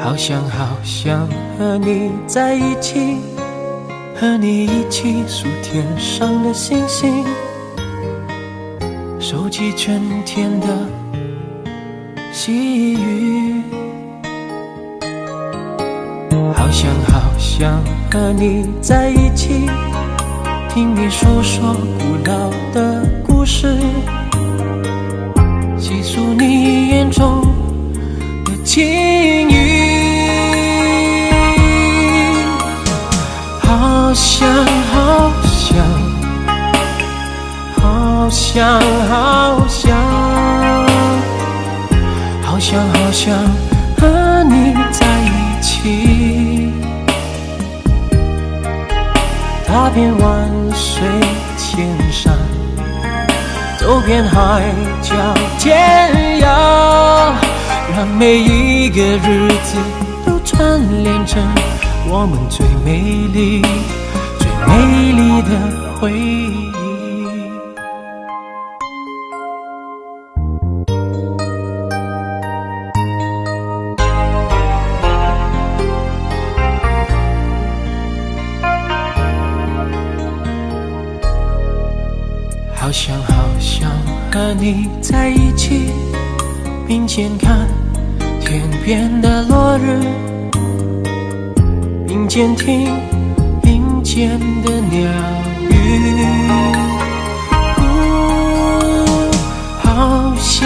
好想和你在一起，和你一起数天上的星星，收集春天的细雨。好想和你在一起，听你诉说古老的故事，细数你眼中的情谊。好想和你在一起，踏遍万水千山，走遍海角天涯，让每一个日子都串联成我们最美丽的回忆。好想和你在一起，并肩看天边的落日，并肩听林间的鸟语。好想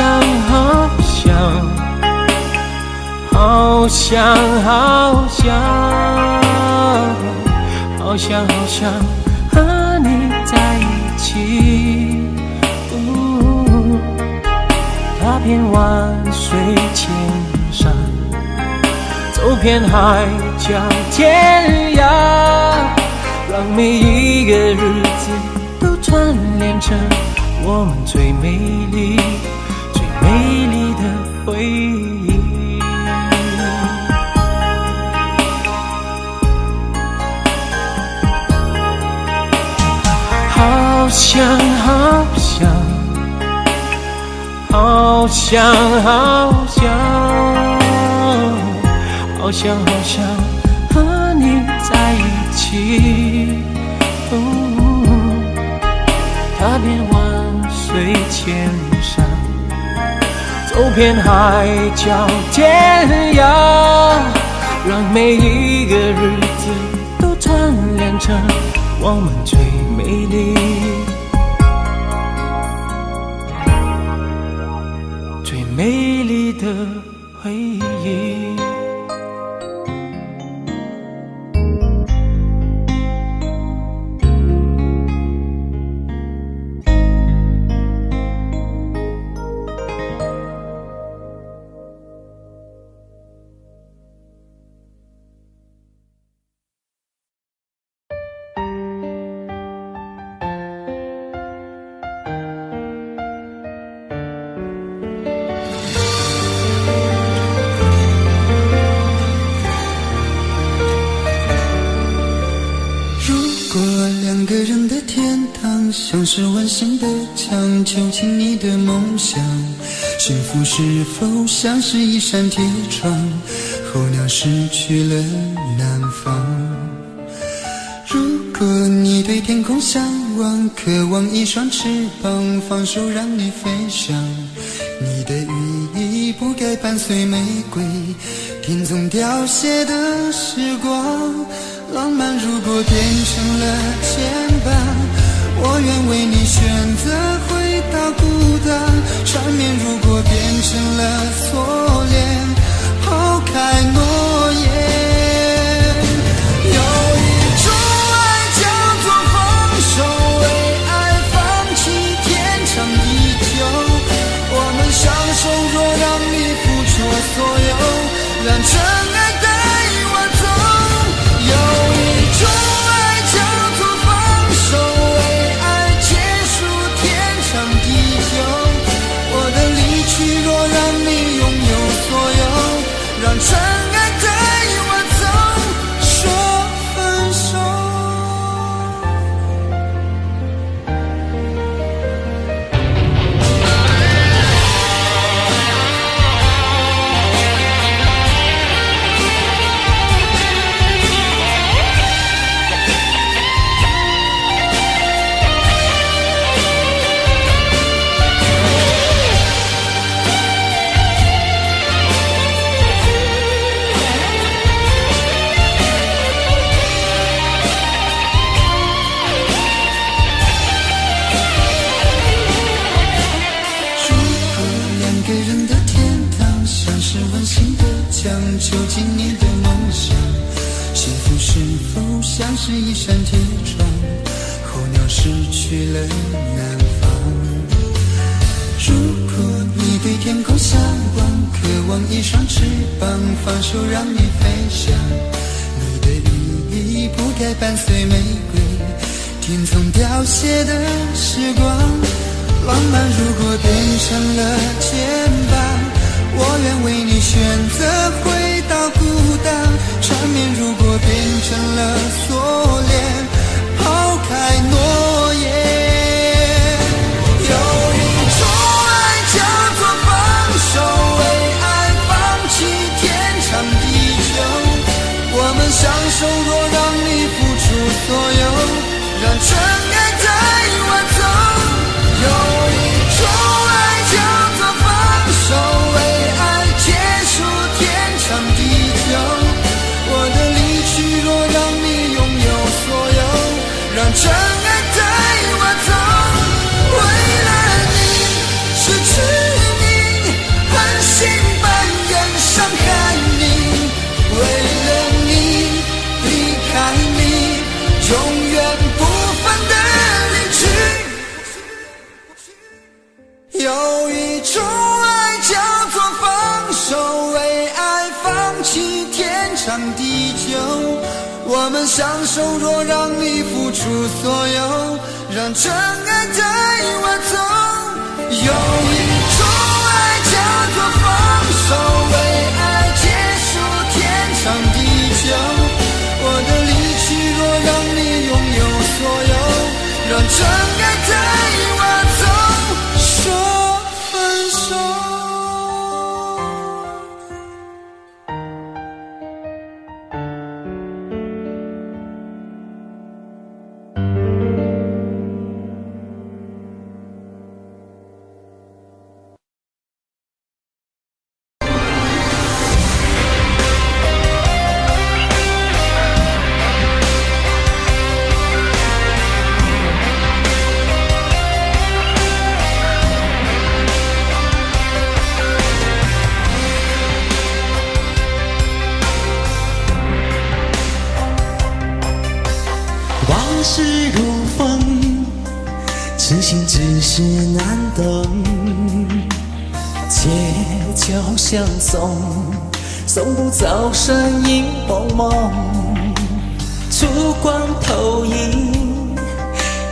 和你在一起，踏遍万水千山，走遍海角天涯，让每一个日子都串联成我们最美丽的回忆。好想和你在一起，踏遍万水千山，走遍海角天涯，让每一个日子都串联成我们最美丽的回忆。像是完形的墙，囚禁你的梦想。幸福是否像是一扇铁窗，候鸟失去了南方。如果你对天空向往，渴望一双翅膀，放手让你飞翔。你的羽翼不该伴随玫瑰，听从凋谢的时光。浪漫如果变成了牵绊，我愿为你选择回到孤单。缠绵如果变成了锁链，抛开诺言。有一种爱叫做放手，为爱放弃天长地久。我们相守，若让你付出所有，让真爱带我走。有一种爱叫做放手，若让你拥有所有，让真爱带我走，说分手。个人的天堂，像是温馨的墙，囚禁你的梦想。幸福是否像是一扇铁窗，候鸟失去了南方。如果你对天空向往，渴望一双翅膀，放手让你飞翔。你的羽翼不该伴随玫瑰，天空凋谢的时光。浪漫如果变成了肩膀，我愿为你选择回到孤单。缠绵如果变成了锁链，抛开诺言。有一种爱叫做放手，为爱放弃天长地久。我们相守，若让你付出所有，让真爱带我走。有一种爱叫做放手，为爱结束天长地久。我的离去若让你拥有所有，让真爱带我走。为了你失去你，狠心扮演伤害你。为了你离开你，永远不分的离去。有一种爱叫做放手，为爱放弃天长地久。我们相守，若让你付出所有，让真爱带我走。有一种爱叫做放手，为爱结束天长地久。我的离去若让你拥有所有，让真爱带我走。说分手。往事如风，痴心只是难懂。街角相送，送不走身影蒙蒙。烛光投影，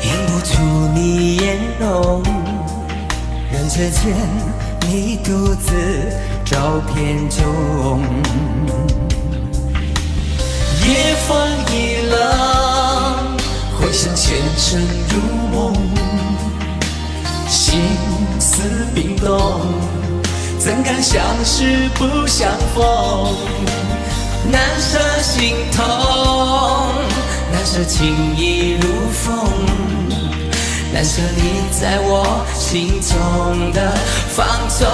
映不出你颜容。人世间，你独自照片中。夜风一冷，回想前尘如梦，心思冰冻，怎敢相识不相逢？难舍心痛，难舍情意如风，难舍你在我心中的放纵。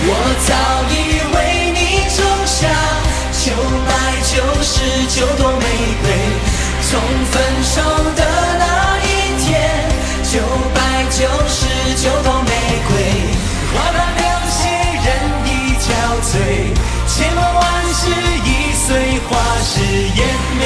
我早已为你种下9百99朵玫瑰，从分手的那一天，999朵玫瑰，花瓣流泻，人已憔悴，千梦万世已随花事湮灭。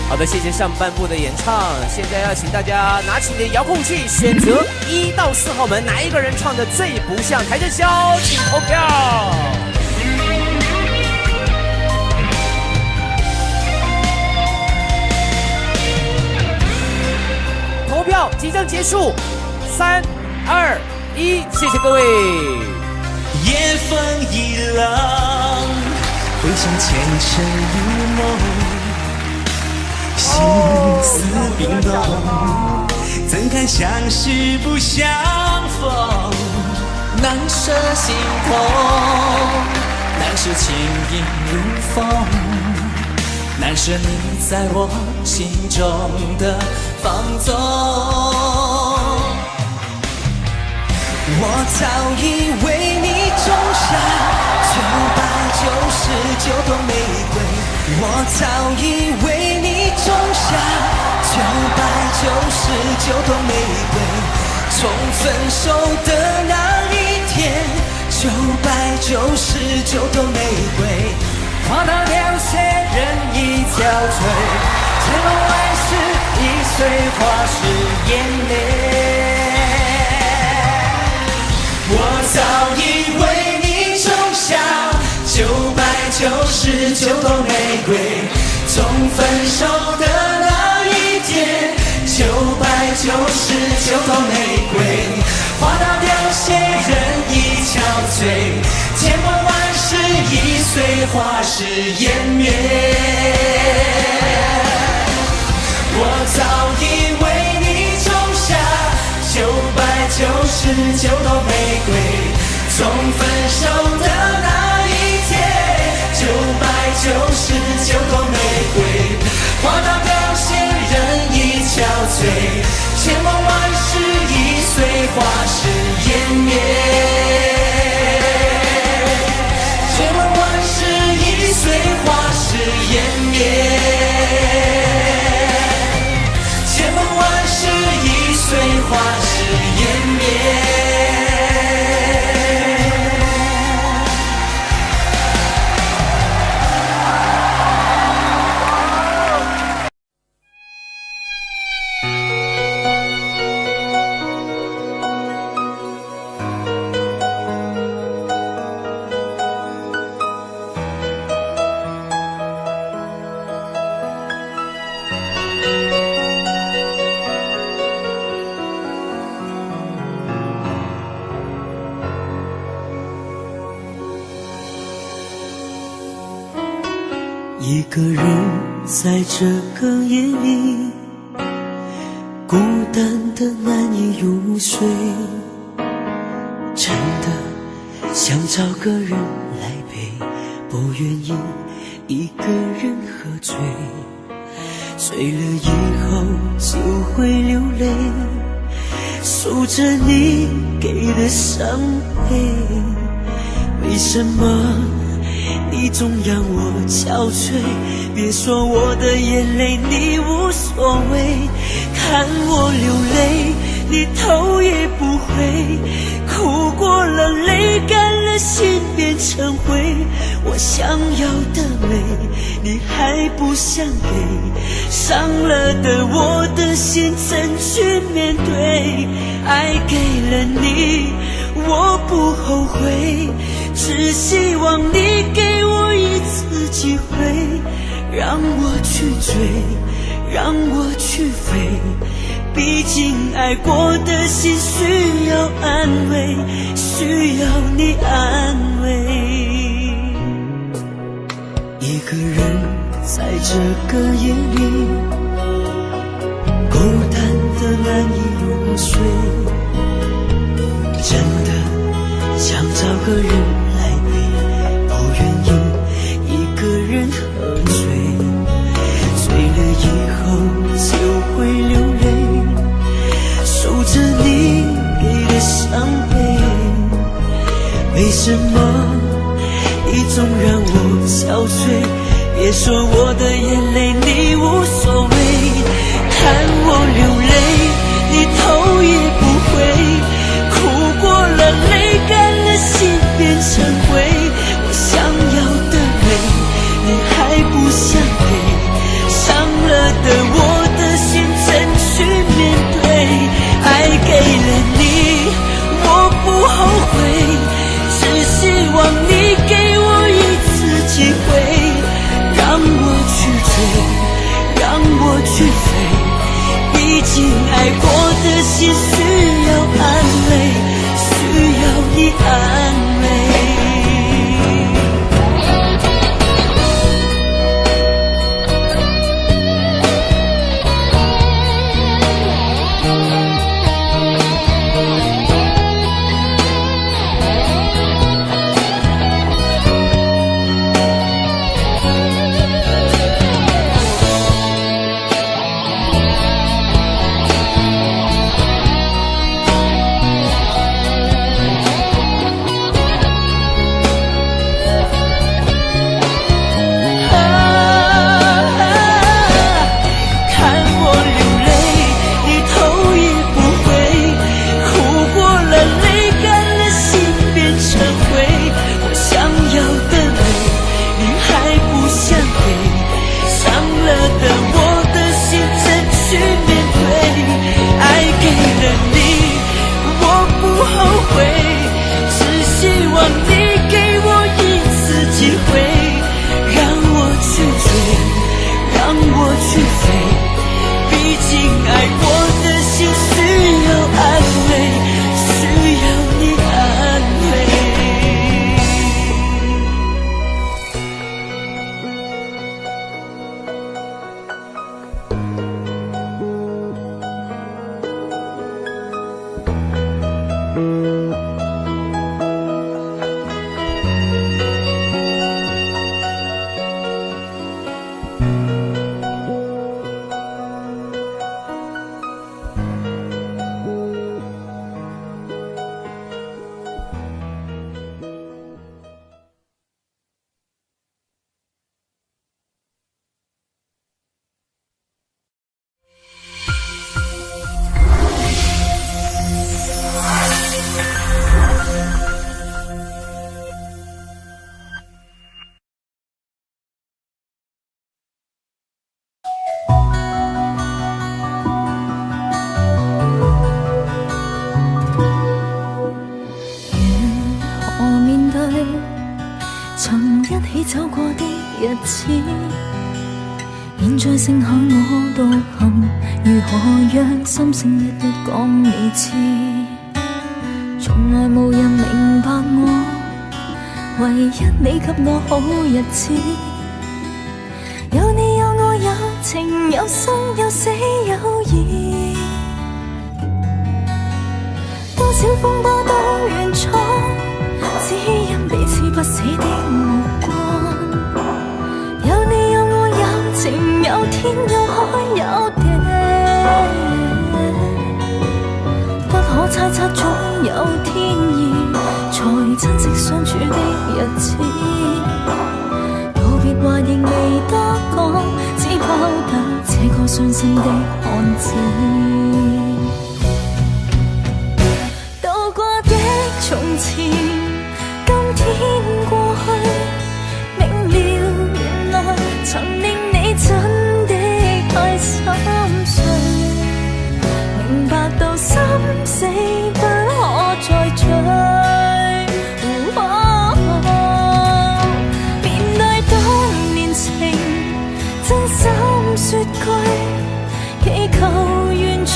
好的，谢谢上半部的演唱。现在要请大家拿起你的遥控器，选择1到4号门，哪一个人唱的最不像台正宵，请投票。投票即将结束，3、2、1，谢谢各位。夜风一冷，回想前尘如梦，心思冰冻，怎堪相识不相逢？难舍心痛，难舍情意如风，难舍你在我心中的放纵。我早已为你种下999朵玫瑰，我早已为你种下999九朵玫瑰，从分手的那一天，999朵玫瑰，花到凋谢，人已憔悴，千万万事易碎，花是眼泪。我早已为你种下999朵玫瑰，从分手的那一天，999朵玫瑰，花到凋谢，人已憔悴，千万万事易碎，花事湮灭。我早已为你种下999朵玫瑰，从分手的那一天，999朵玫瑰，花到凋谢，人已憔悴，千万万事易碎，花事湮灭。千万万事易碎，花事湮灭。千万万事易碎，花事湮灭。一个人在这个夜里，孤单的难以入睡，真的想找个人来陪，不愿意一个人喝醉，醉了以后就会流泪，数着你给的伤悲，为什么你总让我憔悴？别说我的眼泪你无所谓，看我流泪你头也不回，哭过了泪干了心变成灰，我想要的美你还不想给，伤了的我的心怎去面对？爱给了你我不后悔，只希望你给我一次机会，让我去追，让我去飞，毕竟爱过的心需要安慰，需要你安慰。一个人在这个夜里，孤单的难以入睡，真的想找个人来陪，不愿意一个人喝醉，醉了以后就会流泪，数着你给的伤悲，为什么你总让我憔悴？别说我的眼泪你无所谓，看我流泪你头也不回，哭过了泪干了心变成灰，我想要的美你还不想给，伤了的我的心怎去面对？爱给了你我不后悔，只希望你给我一次机会，让我去追，让我去飞，毕竟爱过的心需要安慰，需要你安慰。亲爱，我的心需要安慰，需要你安慰。走過的日子，現在剩下我獨行，如何讓心聲一一講你知？從來無人明白我，唯一你給我好日子。有你有我有情有生有死有義，多少風波都願闖，只因彼此不死的目光。有你有我有情有天有海有地，不可猜測總有天意，才珍惜相處的日子。道別話仍未得講，只拋得這個傷心的漢子。渡過的從前，今天過去，明了原來曾令你真的太心碎，明白到心死不可再追。面對當年情，真心說句，祈求完全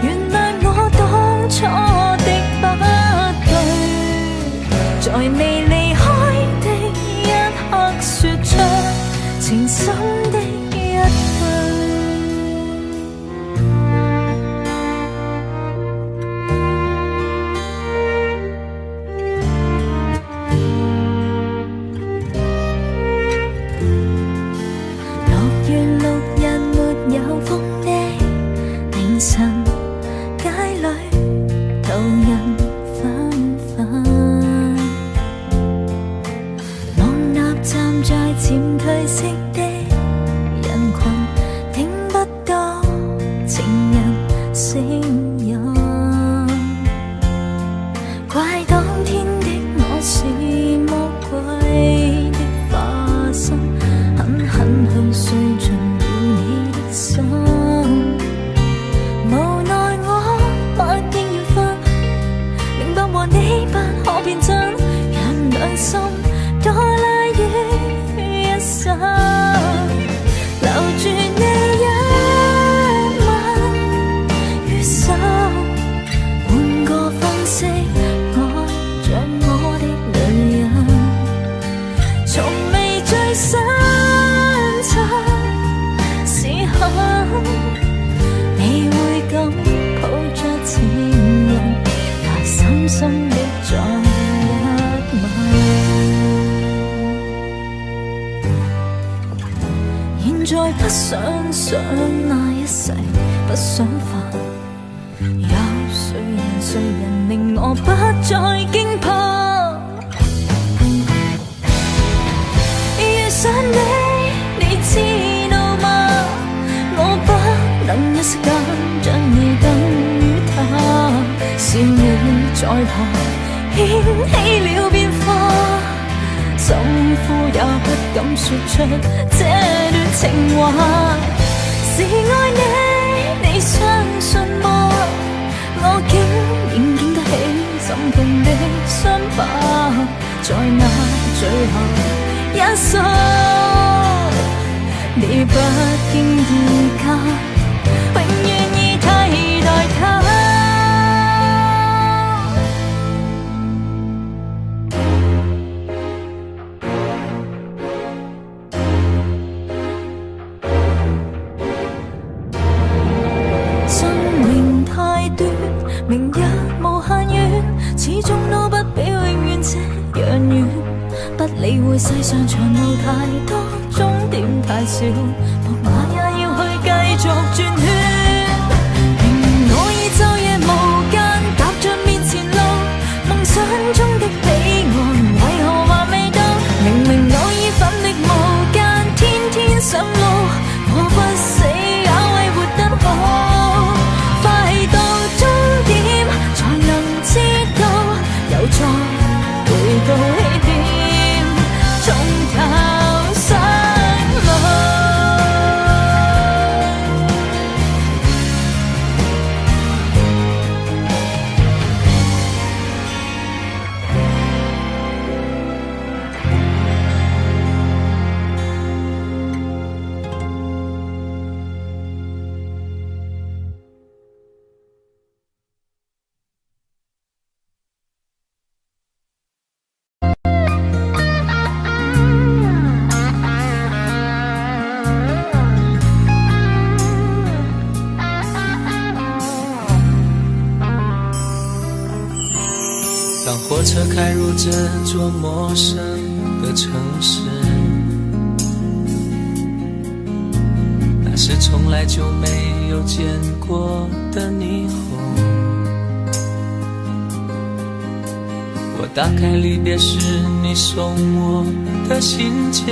原諒我當初的不對，在未離開的一刻說出情深的一句。6月6日沒有風的凌晨，街裏途人紛紛，望那站在漸褪色的人群，聽不到情人聲音，怪當天的我是魔鬼的化身，狠狠去碎盡了你的心。無奈我默認緣分，明白和你不可變真，讓兩心多拉於一生，留住你一吻於心，換個方式愛着我的女人，從未最深沉時候，你會咁抱着情人，拿深深的再一吻。現在不想想那一世，不想煩，有誰人令我不再驚怕？遇上你知道嗎？我不能一息間將你等於他，笑你在旁掀起了變化，心呼也不敢說出這段情話。是愛你，你相信嗎？我竟然經得起心痛的傷疤，在那最後一宿，你不經意間永遠明日無限遠，始終都不比永遠這樣遠。不理會世上長路太多，終點太少，木馬也要去繼續轉圈。我已晝夜無間，踏着面前路，夢想中的彼岸為何還未到？明明我已奮力無間，天天上路，我不死也為活得好。快到終點才能知道，又再回到起點，從頭上路。当火车开入这座陌生的城市，那是从来就没有见过的霓虹。我打开离别时你送我的信件，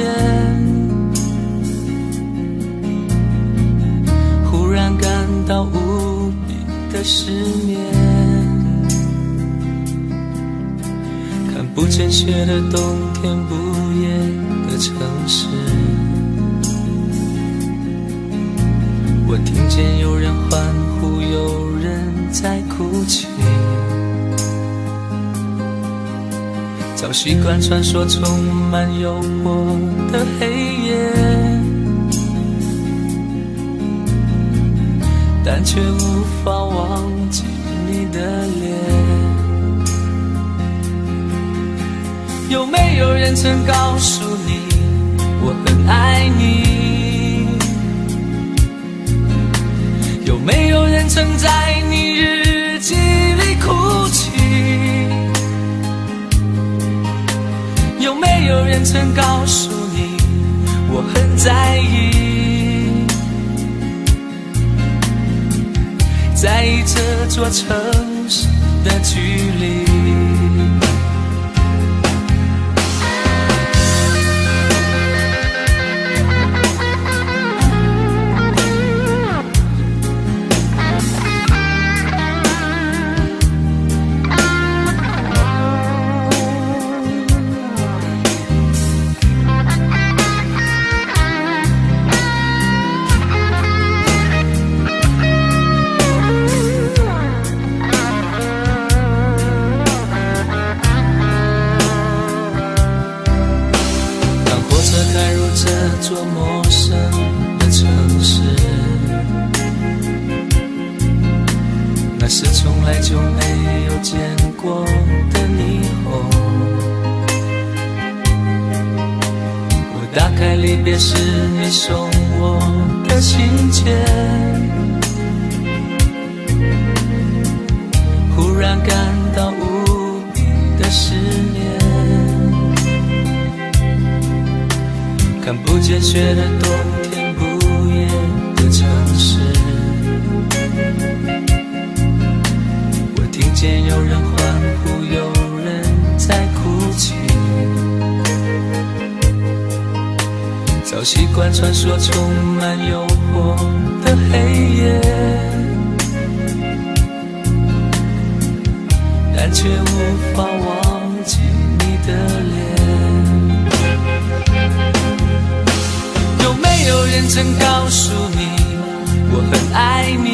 忽然感到无比的失眠。看不见雪的冬天，不夜的城市，我听见有人欢呼，有人在哭泣。早习惯穿梭充满诱惑的黑夜，但却无法忘记你的脸。有没有人曾告诉你我很爱你？有没有人曾在你日记里哭泣？有没有人曾告诉你我很在意？在意这座城市的距离。这座陌生的城市，那是从来就没有见过的霓虹。我打开离别时你送我的信件，忽然感到无比的失眠。看不见雪的冬天，不夜的城市，我听见有人欢呼，有人在哭泣。早习惯穿梭充满诱惑的黑夜，但却无法忘记你的脸。有没有人曾告诉你我很爱你？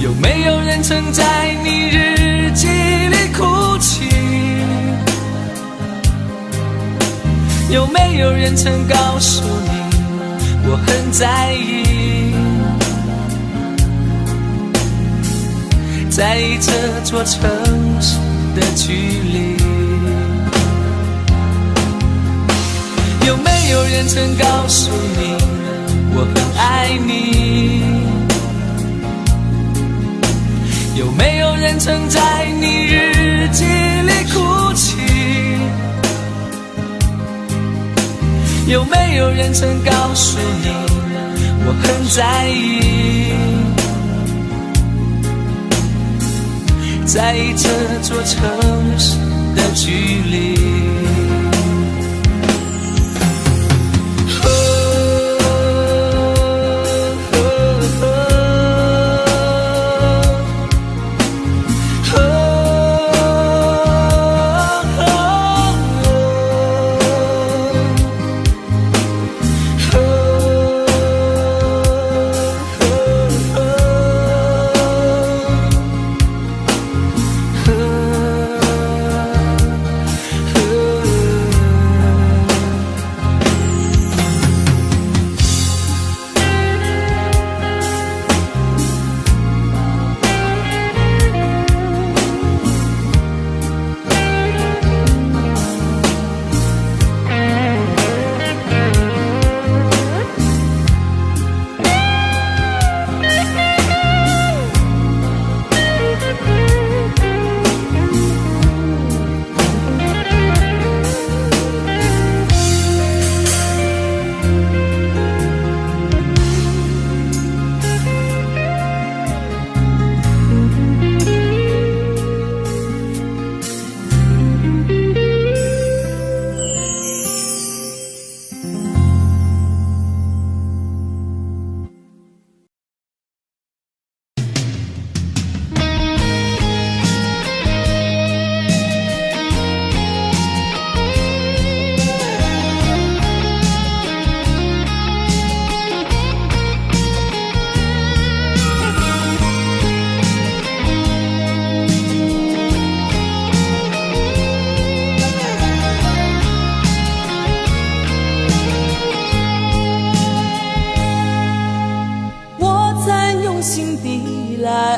有没有人曾在你日记里哭泣？有没有人曾告诉你我很在意？在意这座城市的距离。有没有人曾告诉你我很爱你？有没有人曾告诉你我很在意，在意这座城市的距离。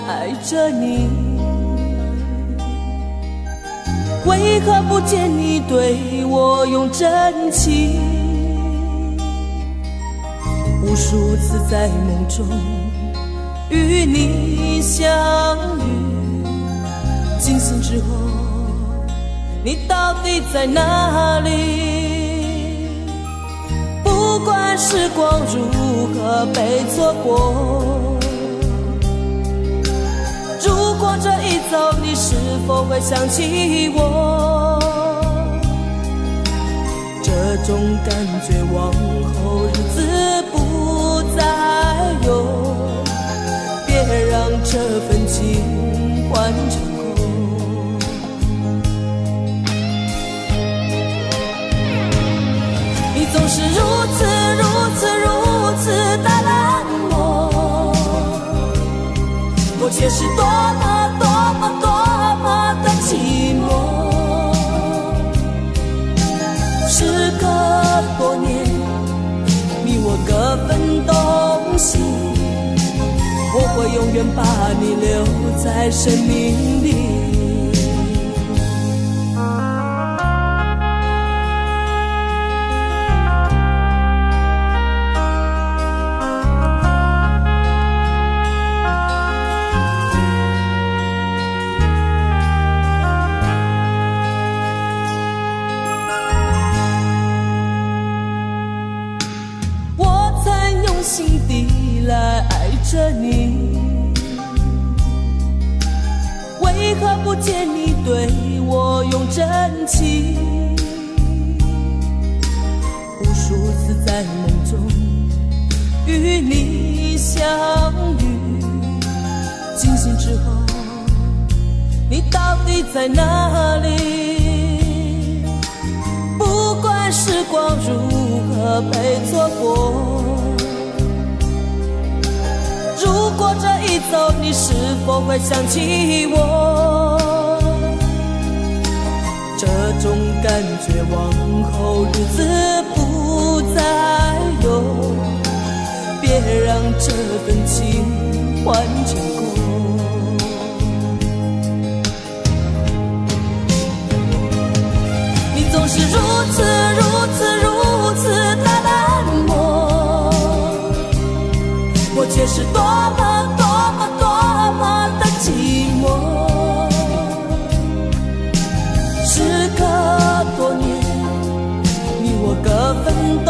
爱着你，为何不见你对我用真情？无数次在梦中与你相遇，惊醒之后，你到底在哪里？不管时光如何被错过，如果这一走，你是否会想起我？这种感觉往后日子不再有，别让这份情换成空。你总是如此的冷漠，我却是多么的寂寞。时隔多年，你我各分东西，我会永远把你留在生命里。心底来爱着你，为何不见你对我用真情？无数次在梦中与你相遇，惊醒之后，你到底在哪里？不管时光如何被错过，如果这一走，你是否会想起我？这种感觉往后日子不再有，别让这份情换成空。你总是如此的冷漠，我却是多么的寂寞。时隔多年，你我各分东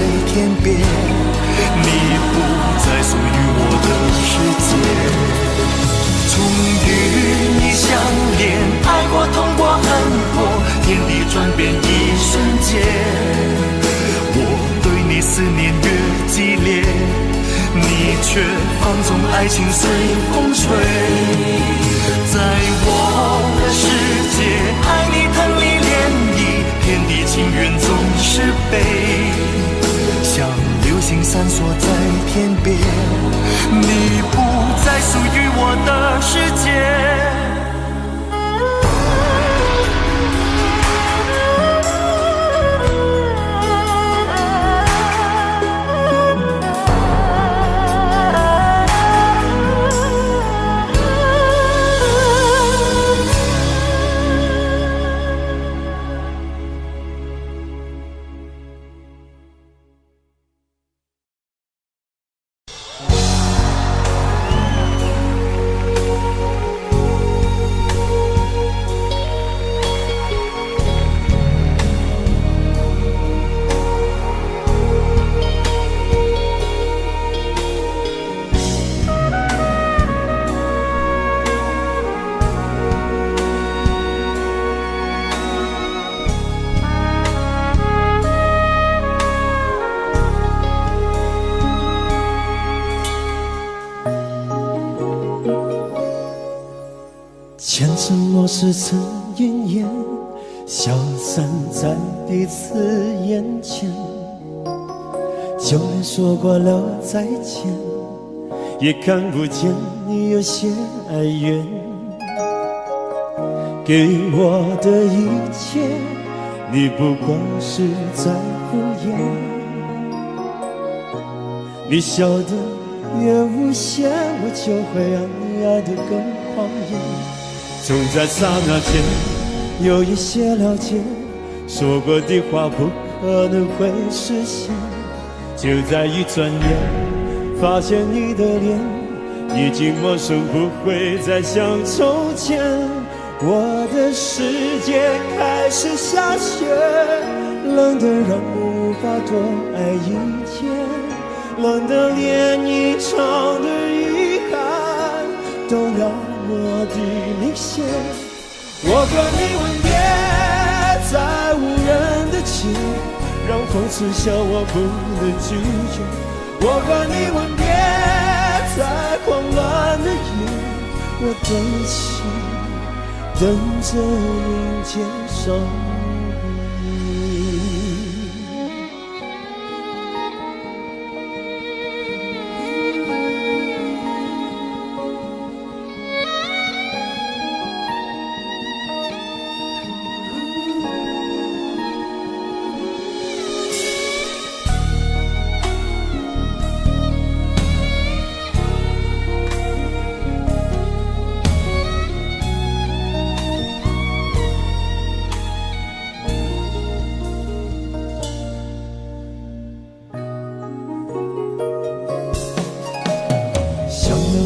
边，你不再属于我的世界。终于你相恋，爱过痛过恨过，天地转变一瞬间，我对你思念越激烈，你却放纵爱情随风吹。在我的世界，爱你疼你怜你，天地情缘总是悲，像流星闪烁在天边，你不再属于我的世界。前尘莫是曾云烟，消散在彼此眼前。就连说过了再见，也看不见你有些哀怨。给我的一切，你不过是在敷衍。你笑得越无邪，我就会让你爱得更狂野。总在刹那间有一些了解，说过的话不可能会实现。就在一转眼，发现你的脸已经陌生，不会再像从前。我的世界开始下雪，冷得让我无法多爱一天，冷得连一场的遗憾都那么的明显。我和你吻别在无人的街，让风痴笑我不能拒绝。我和你吻别在狂乱的夜，我等起等着迎接伤悲。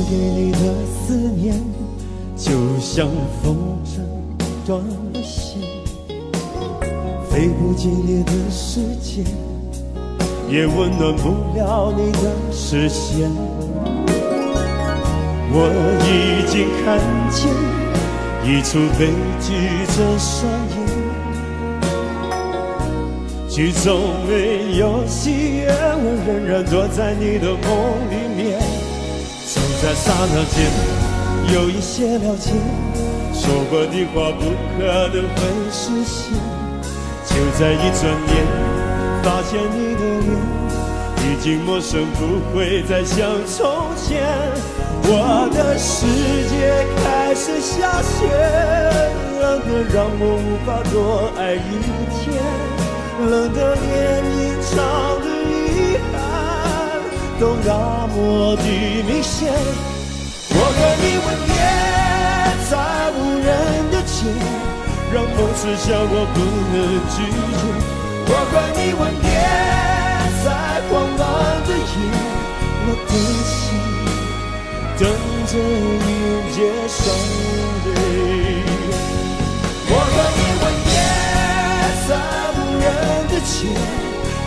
给你的思念，就像风筝断了线，飞不激烈的世界，也温暖不了你的视线。我已经看见一出悲剧正上演，剧中没有喜悦，我仍然躲在你的梦里面。总在刹那间有一些了解，说过的话不可能会实现。就在一转眼，发现你的脸已经陌生，不会再像从前。我的世界开始下雪，冷得让我无法多爱一天，冷得连一场的遗憾都那么的明显。我和你吻别在无人的街，让梦痴笑我不能拒绝。我和你吻别在狂乱的夜，我等起等着迎接伤悲。我和你吻别在无人的街，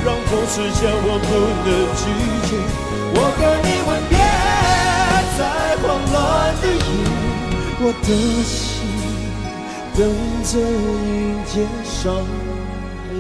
让风痴将我不能拒绝。我跟你吻别在慌乱的夜，我的心等着迎接伤悲。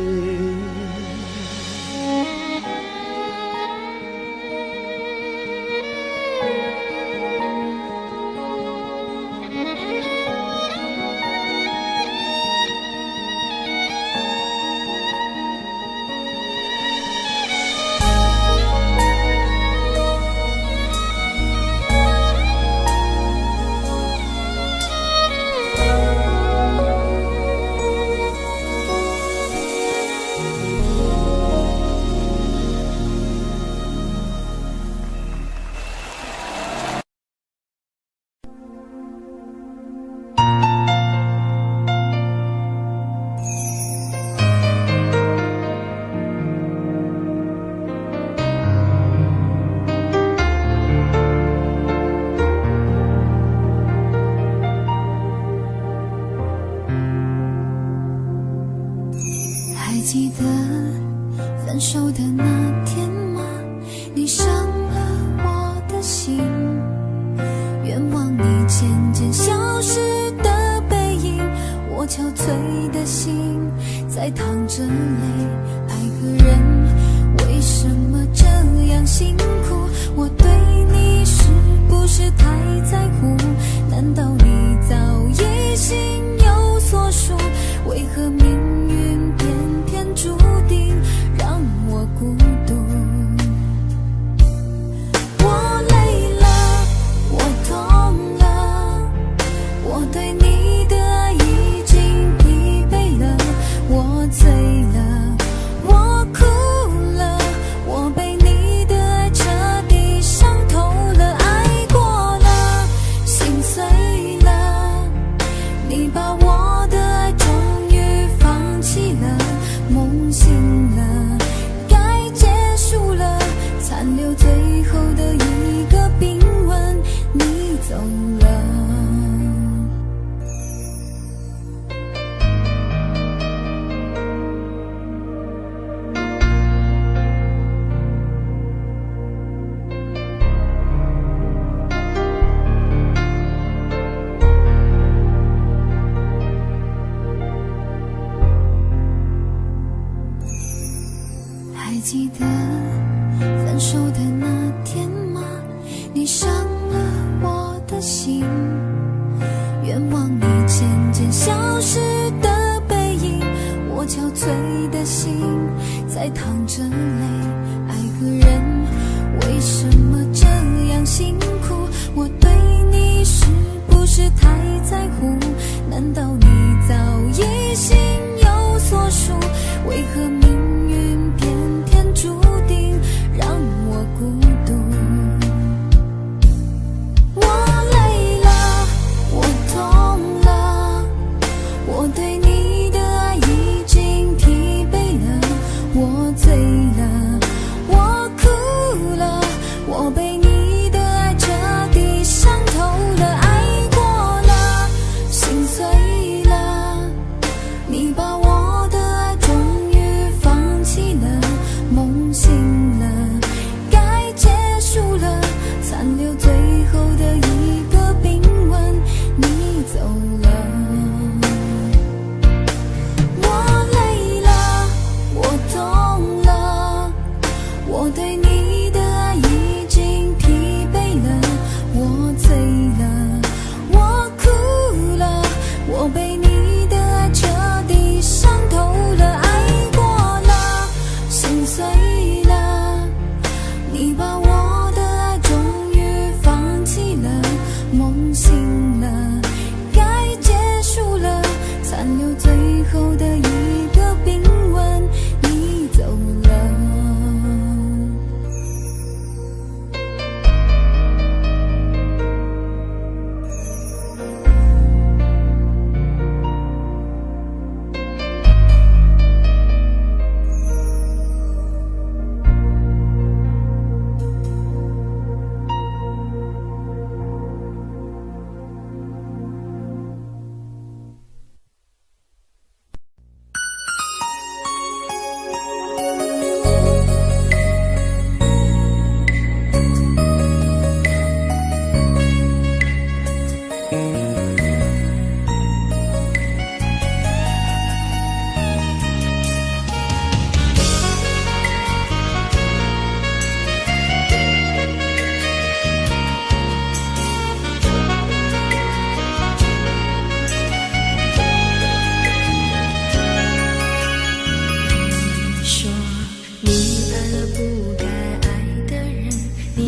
还记得分手的那天吗？你伤了我的心，愿望你渐渐消失的背影，我憔悴的心在淌着泪。爱个人为什么这样辛苦？我对你是不是太在乎？难道你早已心有所属？为何命运偏偏注定让我孤独？我累了，我痛了，我对你的爱已经疲惫了，我醉了，我哭了，我被你的爱彻底伤透了，爱过了，心碎了，你把我的爱终于放弃了，梦醒了，该结束了，残留最后的一个冰吻，你走了。还记得分手的那天吗？你伤了我的心，愿望你渐渐消失的背影，我憔悴的心在淌着泪。爱个人为什么这样辛苦？我对你是不是太在乎？难道你早已心有所属？为何命运偏偏注定让我孤独？我累了，我痛了，我对你的爱已经疲惫了，我醉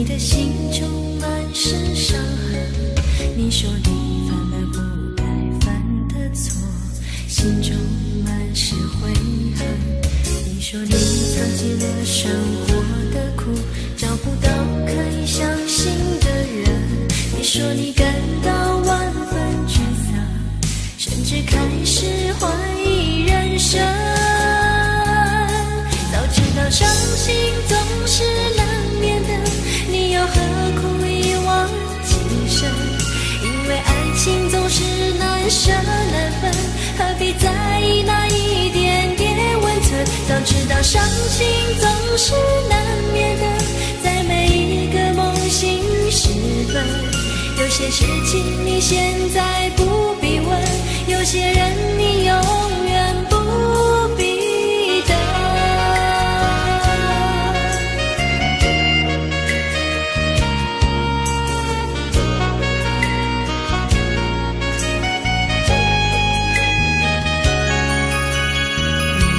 你的心中满是伤痕。你说你犯了不该犯的错，心中满是悔恨。你说你尝尽了生活的苦，找不到可以相信的人。你说你感到万分沮丧，甚至开始怀疑人生。早知道伤心总是难免的，你又何苦一往情深？因为爱情总是难舍难分，何必在意那一点点温存？早知道伤心总是难免的，在每一个梦醒时分。有些事情你现在不必问，有些人你永远不必等。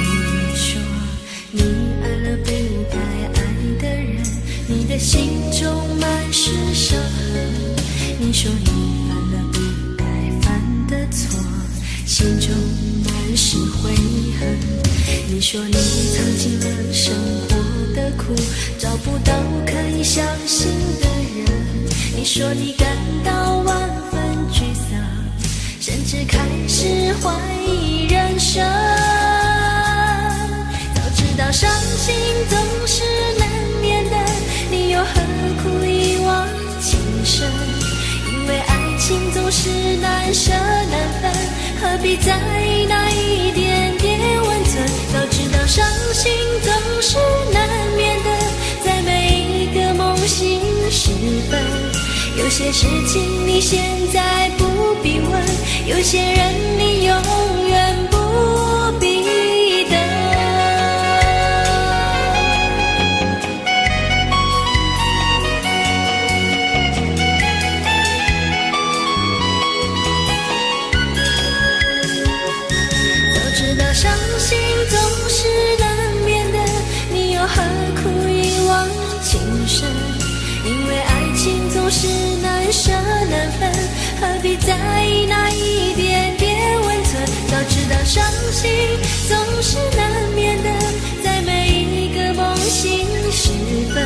你说你爱了不该爱的人，你的心中满是伤痕。你说你犯了不该犯的错，心中满是悔恨。你说你尝尽了生活的苦，找不到可以相信的人。你说你感到万分沮丧，甚至开始怀疑人生。早知道伤心总是难免的，你又何苦一往情深？因为爱情总是难舍难分，何必在意那一点点温存？早知道伤心总是难免的，在每一个梦醒时分。有些事情你现在不必问，有些人你永远不必等。伤心总是难免的，你又何苦一往情深？因为爱情总是难舍难分，何必在意那一点点温存？早知道伤心总是难免的，在每一个梦醒时分。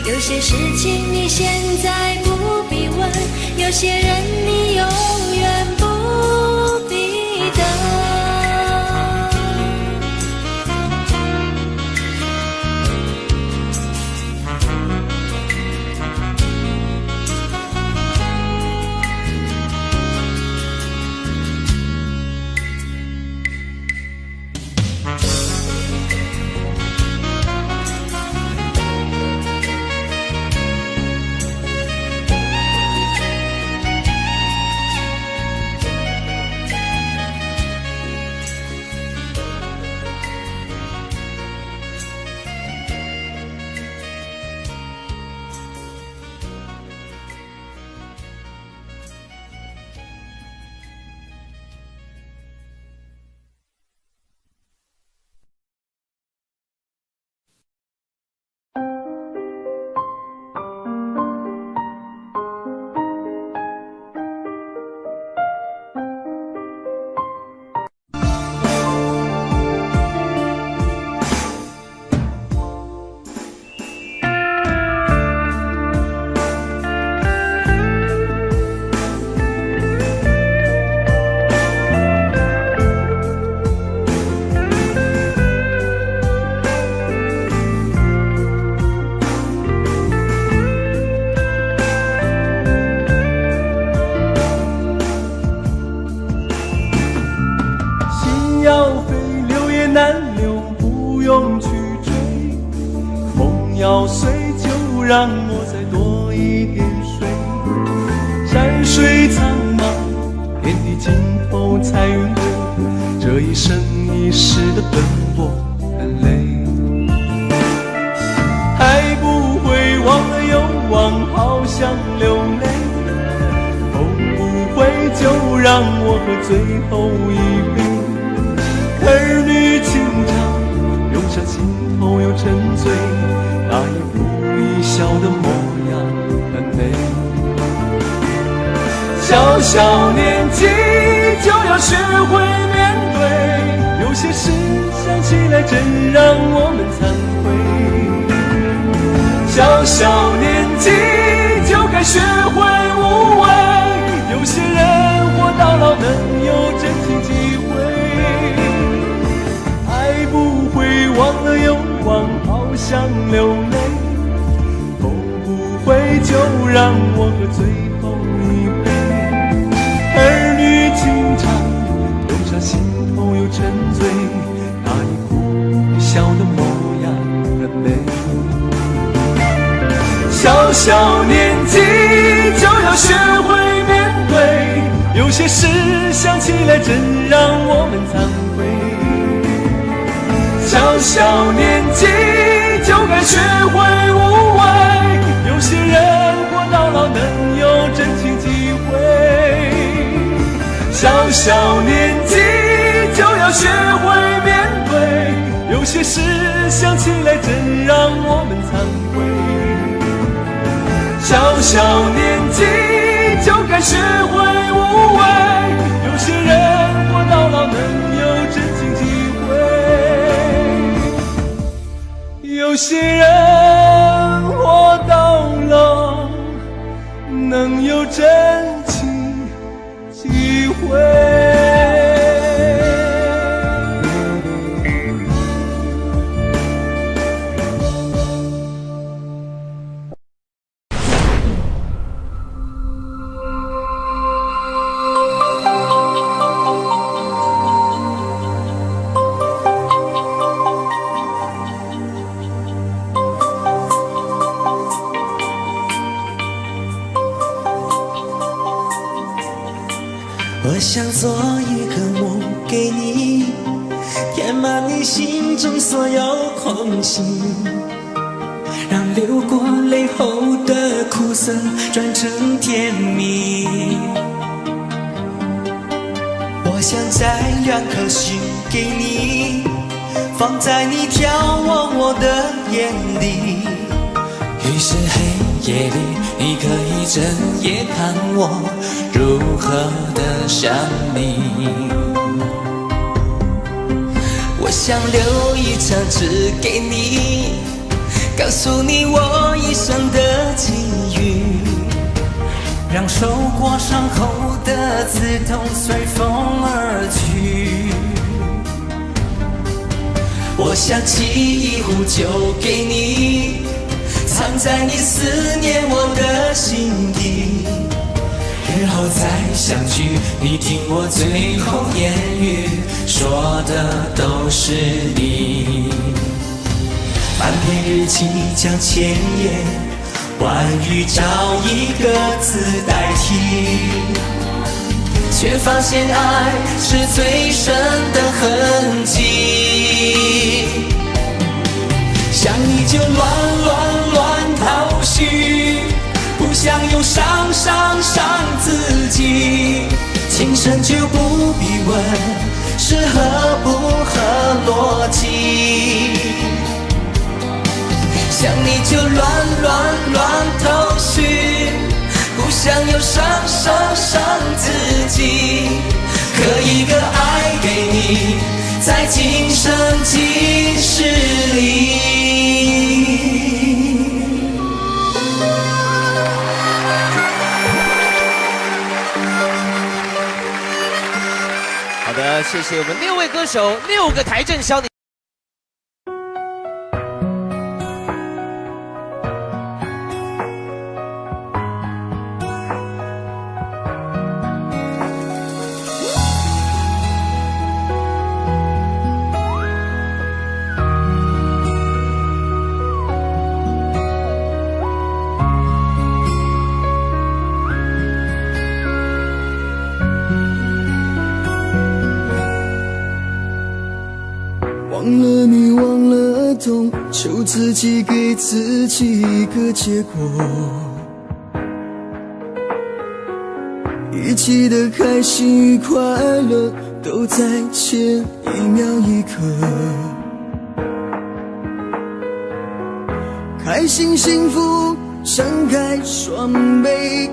有些事情你现在不必问，有些人你永远不必等。要碎就让我再多一点水，山水苍茫，天地尽头才云对，这一生一世的奔波很累，还不会忘了又忘，好想流泪，会不会就让我喝最后一杯，儿女情长涌上心头又沉醉，那一哭一笑的模样小年纪就要学会面对，有些事想起来真让我们惭愧。小年纪就该学会无畏，有些人活到老能有真情机会。爱不会忘了又忘，好想流泪，痛不会就让我喝最后一杯。儿女情长，多少心头有沉醉，那一哭笑的模样很美。小年纪就要学会面对，有些事想起来真让我们惭愧。小年纪就该学会无畏，有些人活到老能有真情机会。小年纪就要学会面对，有些事想起来真让我们惭愧。小年纪就该学会无畏，有些人活到老能有真情机会，有些人活到老能有真情机会。我想做一个梦给你，填满你心中所有空隙，让流过泪后的苦涩转成甜蜜。我想摘2颗心给你，放在你眺望我的眼里，于是黑夜里你可以整夜看我如何的想你。我想留一张纸给你，告诉你我一生的际遇，让受过伤后的刺痛随风而去。我想沏一壶酒给你，藏在你思念我的心底，日后再相聚，你听我最后言语，说的都是你。翻篇日记将千言万语找一个字代替，却发现爱是最深的痕迹。想你就乱逃虚，不想又伤自己，情深就不必问是合不合逻辑。想你就乱头绪，不想又伤自己，刻一个爱给你，在今生今世里。好的，谢谢我们6位歌手，6个台正宵的。忘了你，忘了痛，求自己给自己一个结果。一起的开心与快乐，都在前一秒一刻。开心幸福，张开双臂，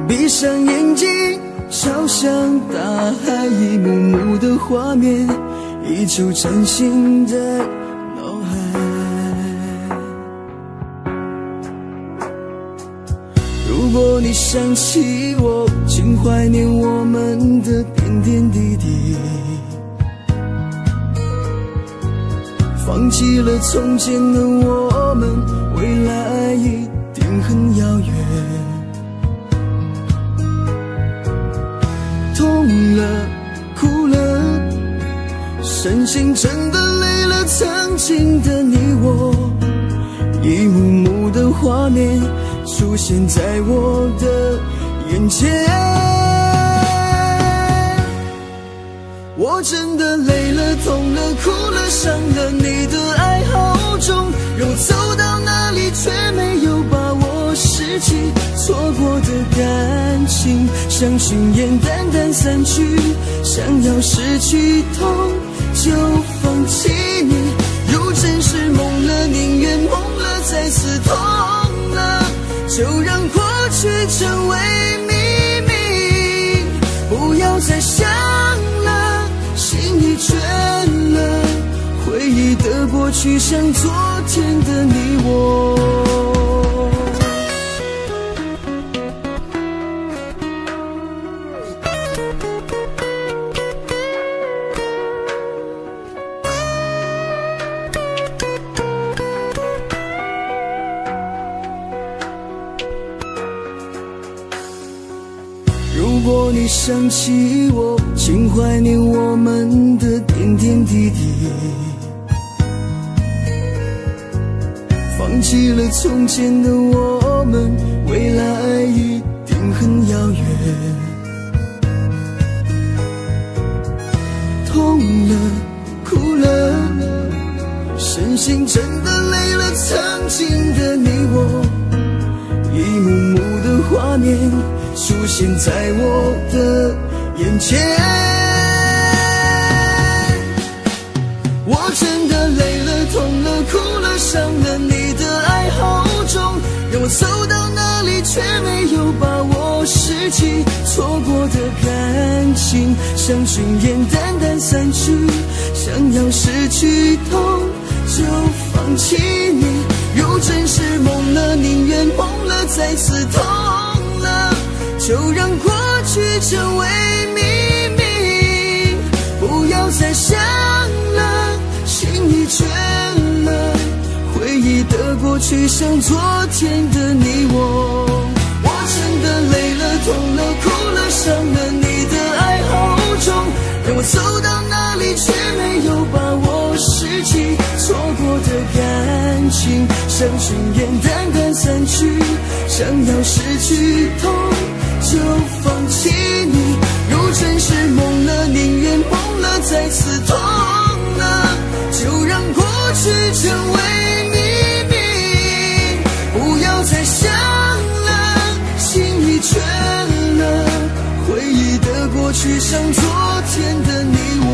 闭上眼睛。朝向大海，一幕幕的画面依旧展现在脑海。如果你想起我，请怀念我们的点点滴滴，放弃了从前的我们，未来一定很遥远。痛了，哭了，身心真的累了，曾经的你我，一幕幕的画面出现在我的眼前。我真的累了，痛了，哭了，伤了，你的爱好重，又走到哪里却没有把握拾起错过的感情，像云烟淡淡散去，想要失去痛就放弃你，如真是梦了，宁愿梦了，再次痛了，就让过去成为秘密，不要再想了，心已倦了，回忆的过去像昨天的你我。如果你想起我，请怀念我们的点点滴滴，放弃了从前的我们，未来一定很遥远。痛了，哭了，身心真的累了，曾经的你我，一幕幕的画面出现在我的眼前。我真的累了，痛了，哭了，伤了，你的爱好重，让我走到哪里却没有把握拾起错过的感情，像云烟淡淡散去，想要失去痛就放弃你，如真是梦了，宁愿梦了，再次痛了，就让过去成为秘密，不要再想了，心已倦了，回忆的过去像昨天的你我。我真的累了，痛了，哭了，伤了，你的爱好重，让我走到哪里却没有把握拾起错过的感情，像云烟淡淡散去，想要失去痛就放弃你，如真是梦了，宁愿梦了，再次痛了，就让过去成为秘密，不要再想了，心已倦了，回忆的过去像昨天的你我。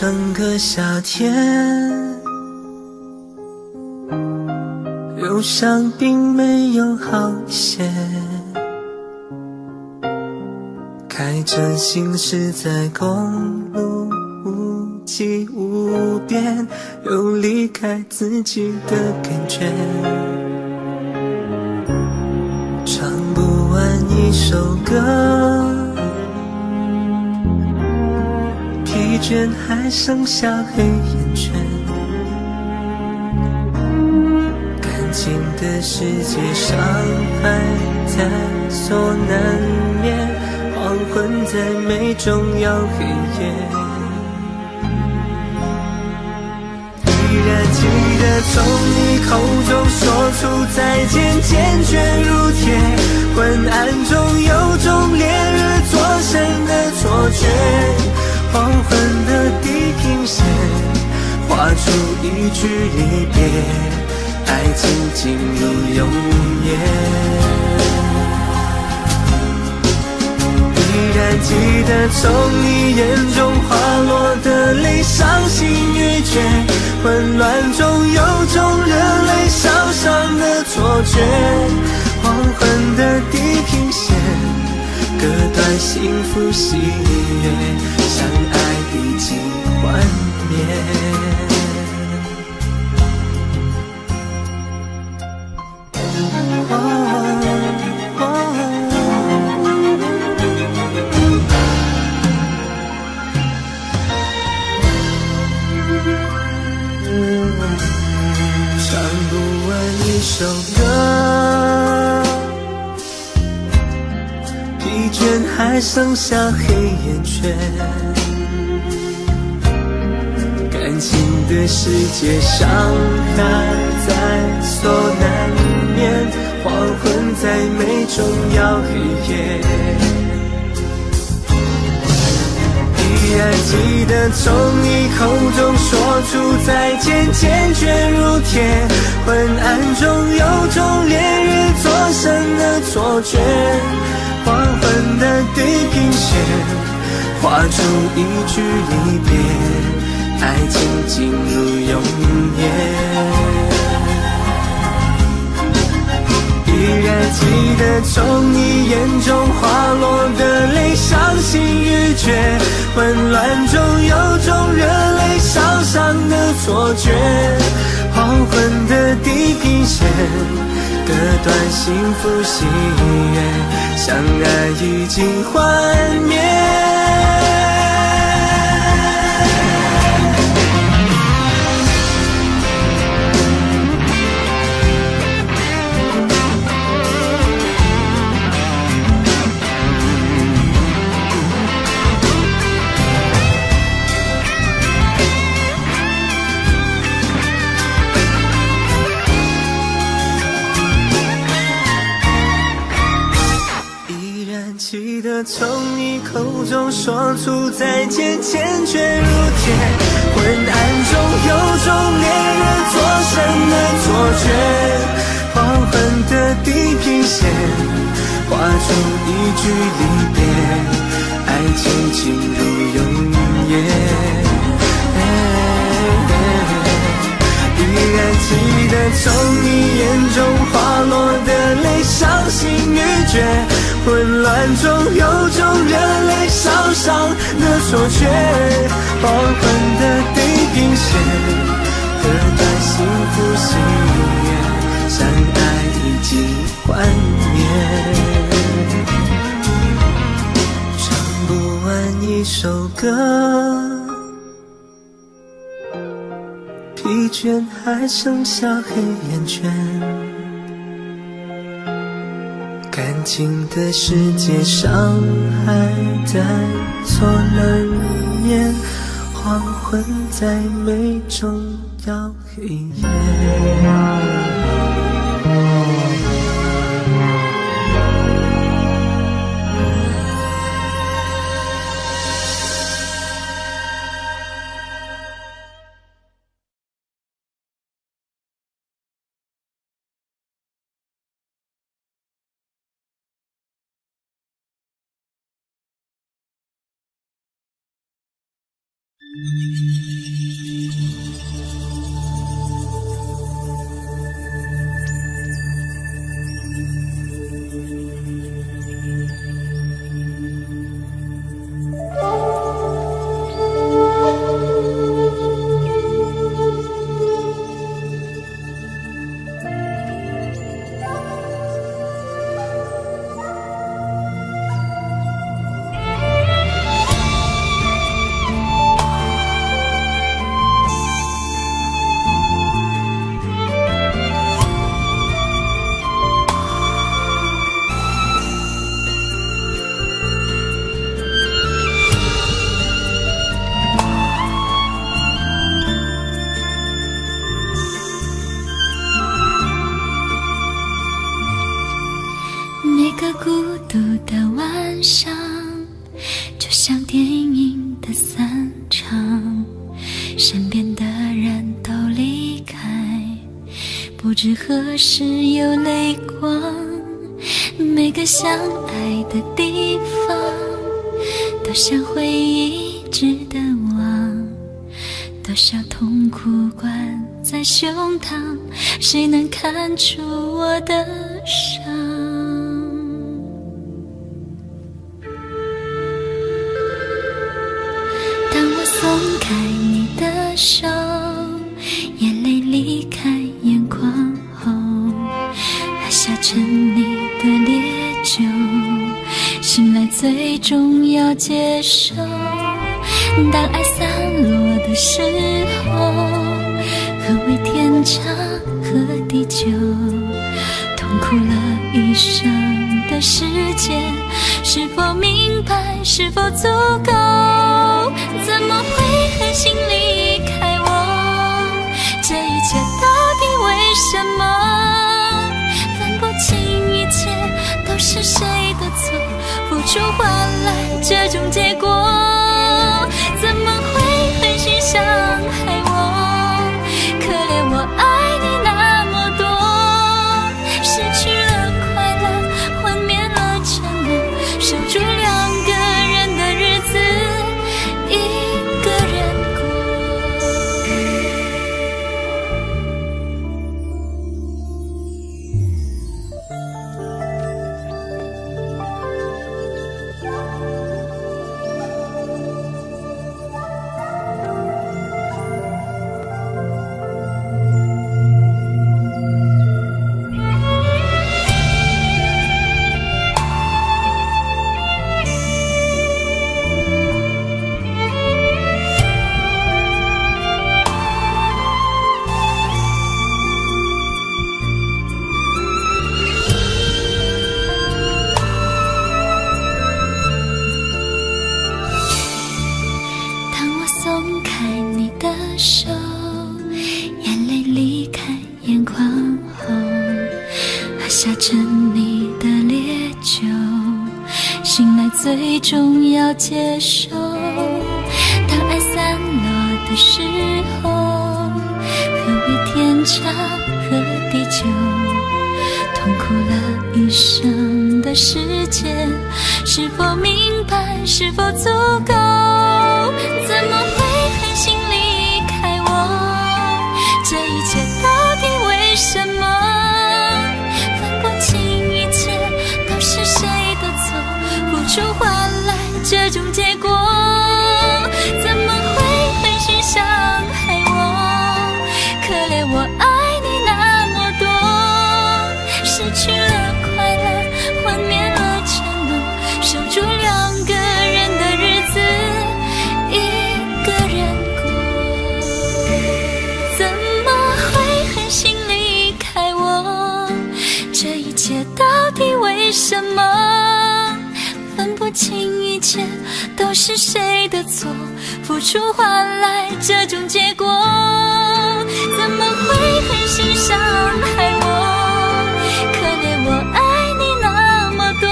整个夏天，忧伤并没有好些，开着行驶在公路，无际无边，有离开自己的感觉，唱不完一首歌，疲倦还剩下黑眼圈，的世界，伤害在所难免，黄昏在眉中摇黑夜。依然记得从你口中说出再见，坚决如铁，昏暗中有种烈日灼身的错觉，黄昏的地平线画出一句离别，爱情进入永夜。依然记得从你眼中滑落的泪，伤心欲绝，混乱中有种热泪烧伤的错觉，黄昏的地平线割断幸福喜悦，相爱已经幻灭。唱不完一首歌，疲倦还剩下黑眼圈，感情的世界伤害在所难免，黄昏在眉中摇黑夜。依然记得从你口中说出再见，坚决如铁，昏暗中有种烈日灼身的错觉，黄昏的地平线画出一句离别，爱情进入永夜。依然记得从你眼中滑落的泪，伤心欲绝，混乱中有种热泪烧伤的错觉，黄昏的地平线割断幸福喜悦，相爱已经幻灭。记得从你口中说出再见，坚决如铁，昏暗中有种烈日灼身的错觉，黄昏的地平线画出一句离别，爱情进入永夜。依然记得从你眼中滑落的泪，伤心欲绝，混乱中有种热泪烧伤的错觉，黄昏的地平线割断幸福喜悦，相爱已经幻灭。唱不完一首歌，疲倦还剩下黑眼圈，感情的世界伤害在所难免，黄昏在眉中摇黑夜。不知何时有泪光，每个相爱的地方都像回忆值得忘，多少痛苦关在胸膛，谁能看出我的伤？当我松开你的手，眼泪离开眼眶后，喝下沉溺的烈酒，醒来最终要接受。当爱散落的时候，何谓天长和地久？痛苦了一生的时间，是否明白，是否足够？怎么会狠心离开我？这一切到底为什么？分不清一切都是谁的错，付出换来这种结果。怎么会狠心伤害我？可怜我爱你那么多，失去了快乐，幻灭了承诺，守住两个人的日子，一个人手，眼泪离开眼眶后，喝下沉溺的烈酒，醒来最终要接受。当爱散落的时候，何谓天长和地久？痛苦了一生的时间，是否明白，是否足够？怎么会狠心离开我？这一切到底为什么？分不清一切都是谁的错，付出换来这种结果。怎么会狠心伤害我？可怜我爱你那么多，失去了快乐，幻灭了承诺，守住两个人的日子，一个人过。怎么会狠心离开我？这一切到底为什么？分不清一切都是谁的错，付出换来这种结果。怎么会狠心伤害我？可怜我爱你那么多，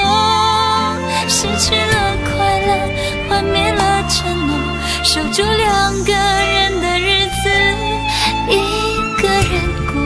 失去了快乐，幻灭了承诺，守住两个人的日子，一个人过。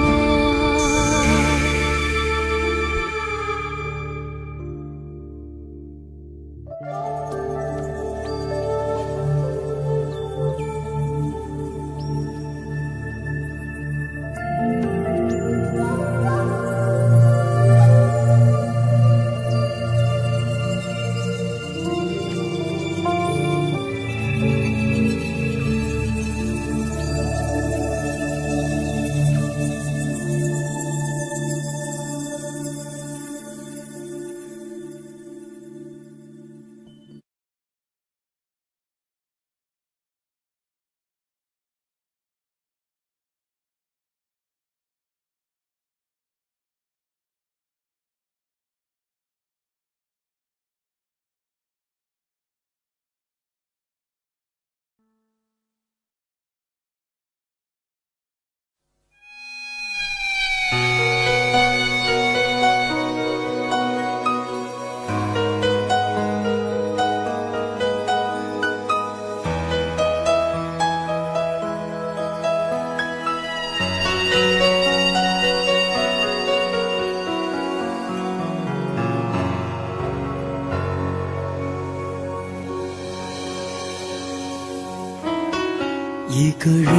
一个人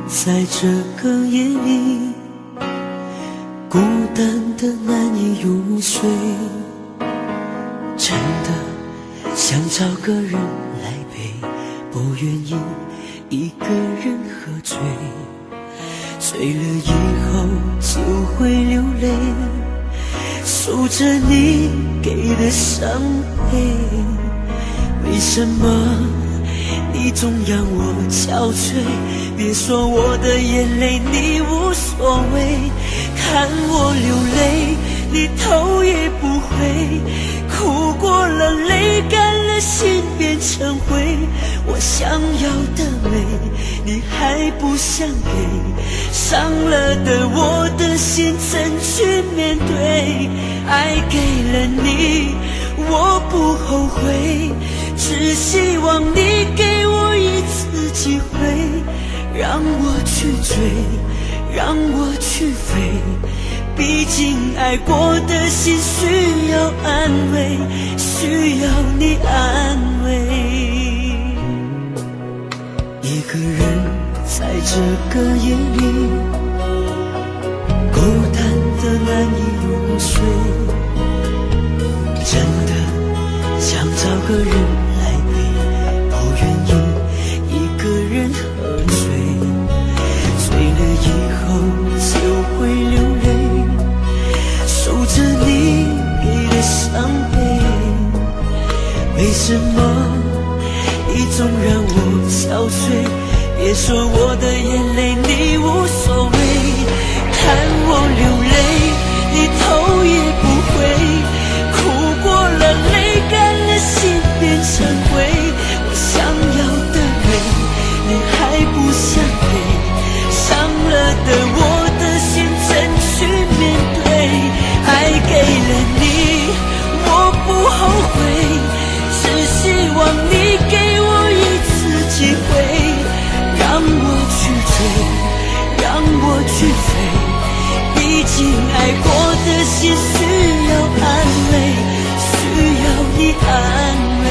在这个夜里，孤单的难以入睡，真的想找个人来陪，不愿意一个人喝醉，醉了以后就会流泪，数着你给的伤悲。为什么你总让我憔悴？别说我的眼泪你无所谓，看我流泪你头也不回，哭过了泪干了心变成灰，我想要的美你还不想给，伤了的我的心怎去面对？爱给了你我不后悔，只希望你给我一次机会，让我去追，让我去飞，毕竟爱过的心需要安慰，需要你安慰。一个人在这个夜里，孤单的难以入睡，真的想找个人来陪，不愿意一个人喝醉，醉了以后就会流泪，数着你给的伤悲。为什么你总让我憔悴？别说我的眼泪你无所谓，看我流泪你头也不回，哭过了泪干了心变成灰，我想要的美你还不想给，伤了的我的心怎去面对？爱给了你我不后悔，只希望你给我一次机会，让我去追，让我去飞，毕竟爱过的心需要安慰，需要你安慰。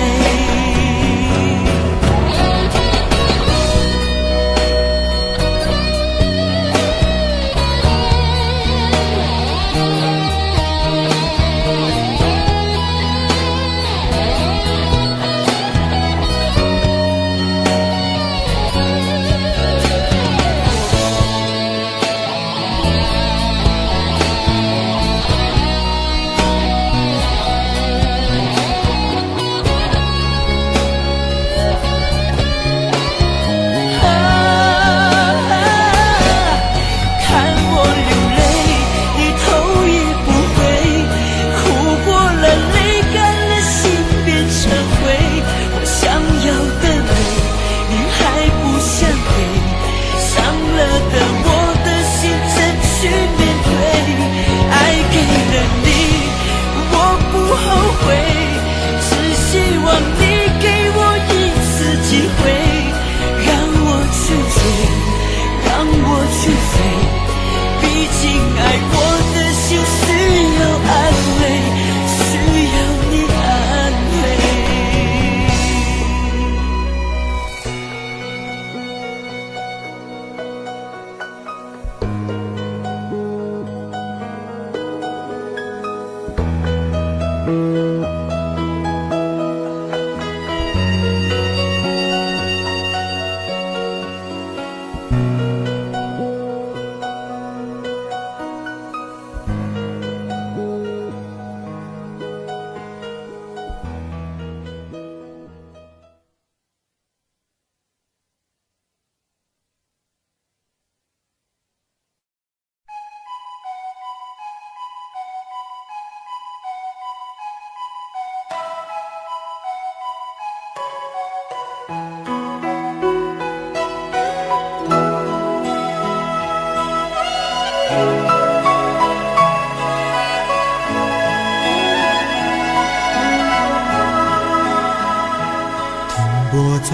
泊在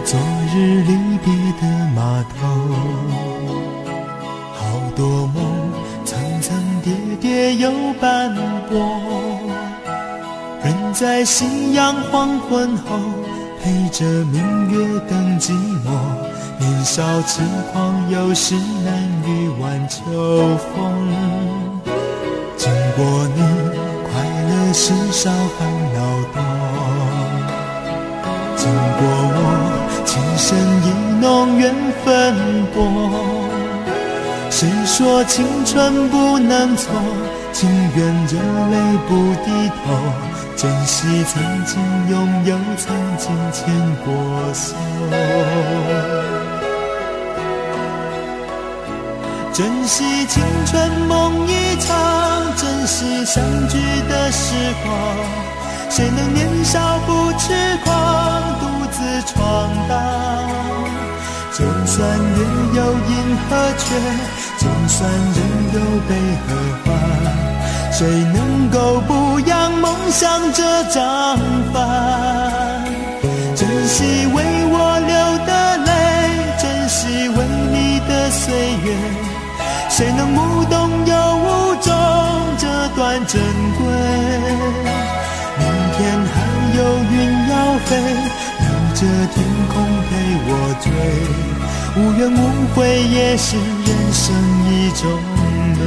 昨日离别的码头，好多梦层层叠叠又斑驳，人在夕阳黄昏后陪着明月等寂寞，年年少轻狂，有时难御晚秋风。经过你，快乐时少，烦恼多。经过我，情深意浓，缘分薄。谁说青春不能错？情愿热泪不低头，珍惜曾经拥有，曾经牵过手。珍惜青春梦一场，珍惜相聚的时光。谁能年少不痴狂，独自闯荡？就算月有阴和缺，就算人有悲和欢，谁能够不扬梦想这张帆？珍惜为我流的泪，珍惜为你的岁月，谁能无动又无衷这段珍贵？明天还有云要飞，留着天空陪我追，无怨无悔也是人生一种美。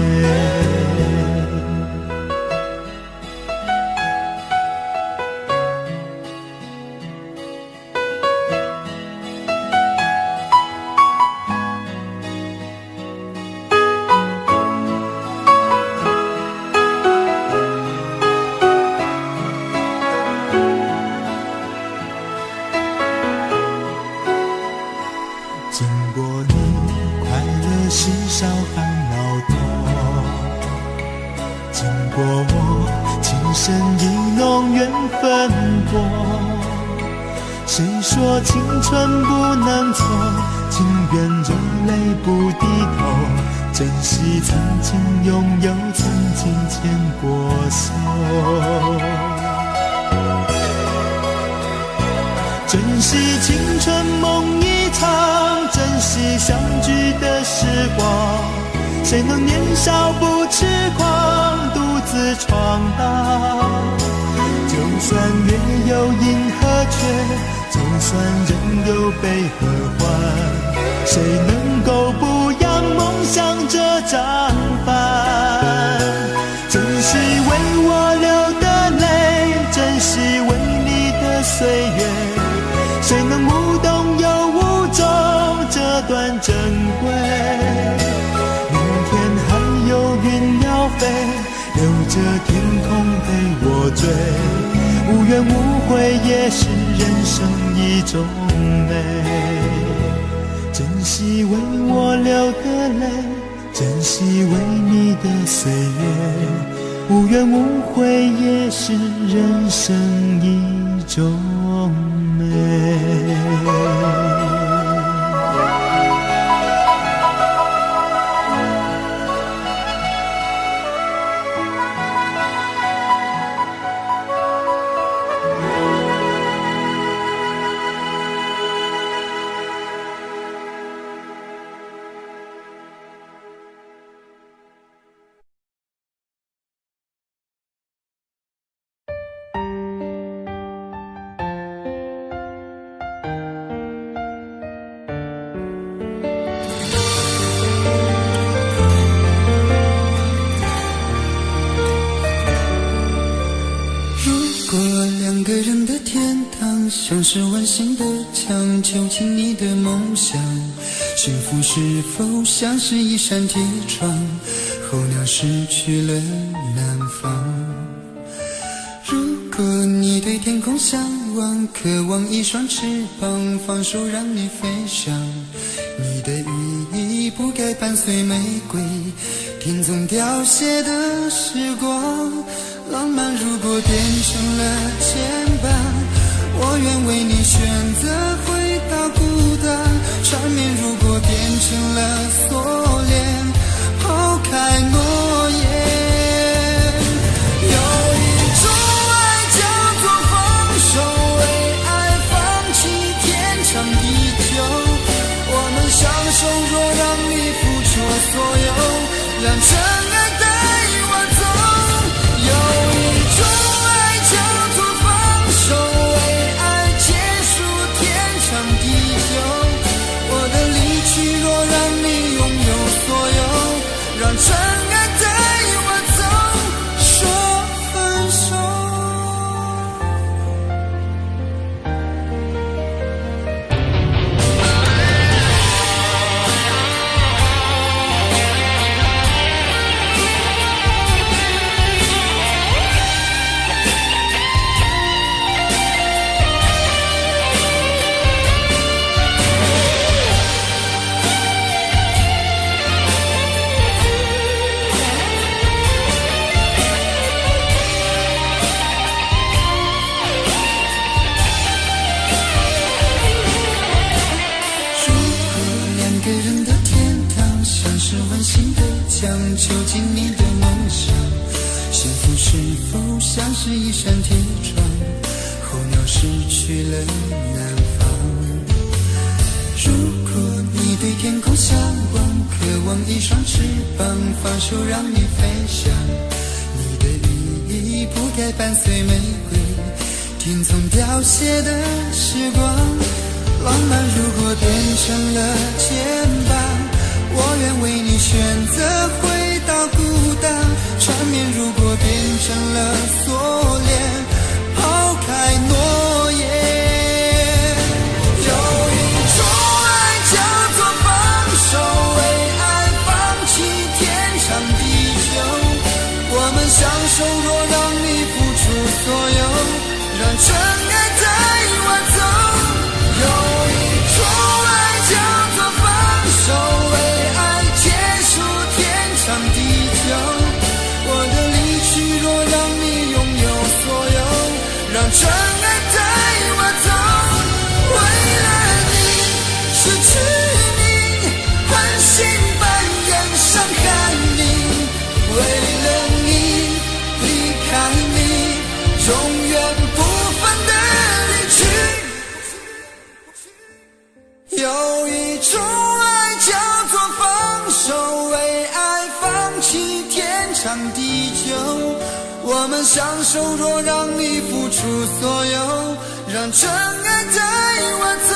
经过你，快乐时少，烦恼多。经过我，情深意浓，缘分薄。谁说青春不能错？情愿热泪不低头，珍惜曾经拥有，曾经牵过手。珍惜青春梦一场，珍惜相聚的时光。谁能年少不痴狂，独自闯荡？就算月有阴和缺，就算人有悲和欢，谁能够不扬梦想这张帆？珍惜为我流的泪，珍惜为你的岁月，谁能无动又无衷这段珍贵？明天还有云要飞，留着天空陪我追，无怨无悔也是人生一种美。珍惜为我流的泪，珍惜为你的岁月，无怨无悔也是人生一种美。两个人的天堂，像是温馨的墙，囚禁你的梦想。幸福是否像是一扇铁窗，候鸟失去了南方。如果你对天空向往，渴望一双翅膀，放手让你飞翔。你的羽翼不该伴随玫瑰，听从凋谢的时光。浪漫如果变成了牵绊，我愿为你选择回到孤单。缠绵如果变成了锁链，抛开诺言。有一种爱叫做放手，为爱放弃天长地久。我们相守，若让你付出所有，让真爱带我走。有一种爱叫做放手，为爱结束天长地久。我的理是一扇铁窗，候鸟失去了南方。如果你对天空向往，渴望一双翅膀，放手让你飞翔。你的羽翼不该伴随玫瑰，听从凋谢的时光。浪漫如果变成了肩膀，我愿为你选择回到孤岛。缠绵如果变成了锁链，抛开诺言。有一种爱叫做放手，为爱放弃天长地久。我们相守，若让你付出所有，让真爱带我走。有一种爱叫做放手，为爱结束天长地久。我的离去，若让你拥有所有，让真爱带我走。为了你，失去你，狠心扮演伤害你。为了你，离开你，永远不分的离去。有一种爱叫做放手，为爱放弃天长地久。我们相守，若让你付出所有，让真爱带我走。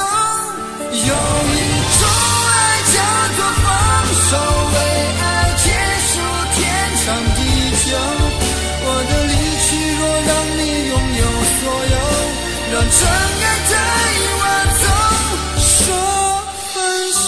有一种爱叫做放手，为爱结束天长地久。我的离去，若让你拥有所有，让真爱带我走。说分手。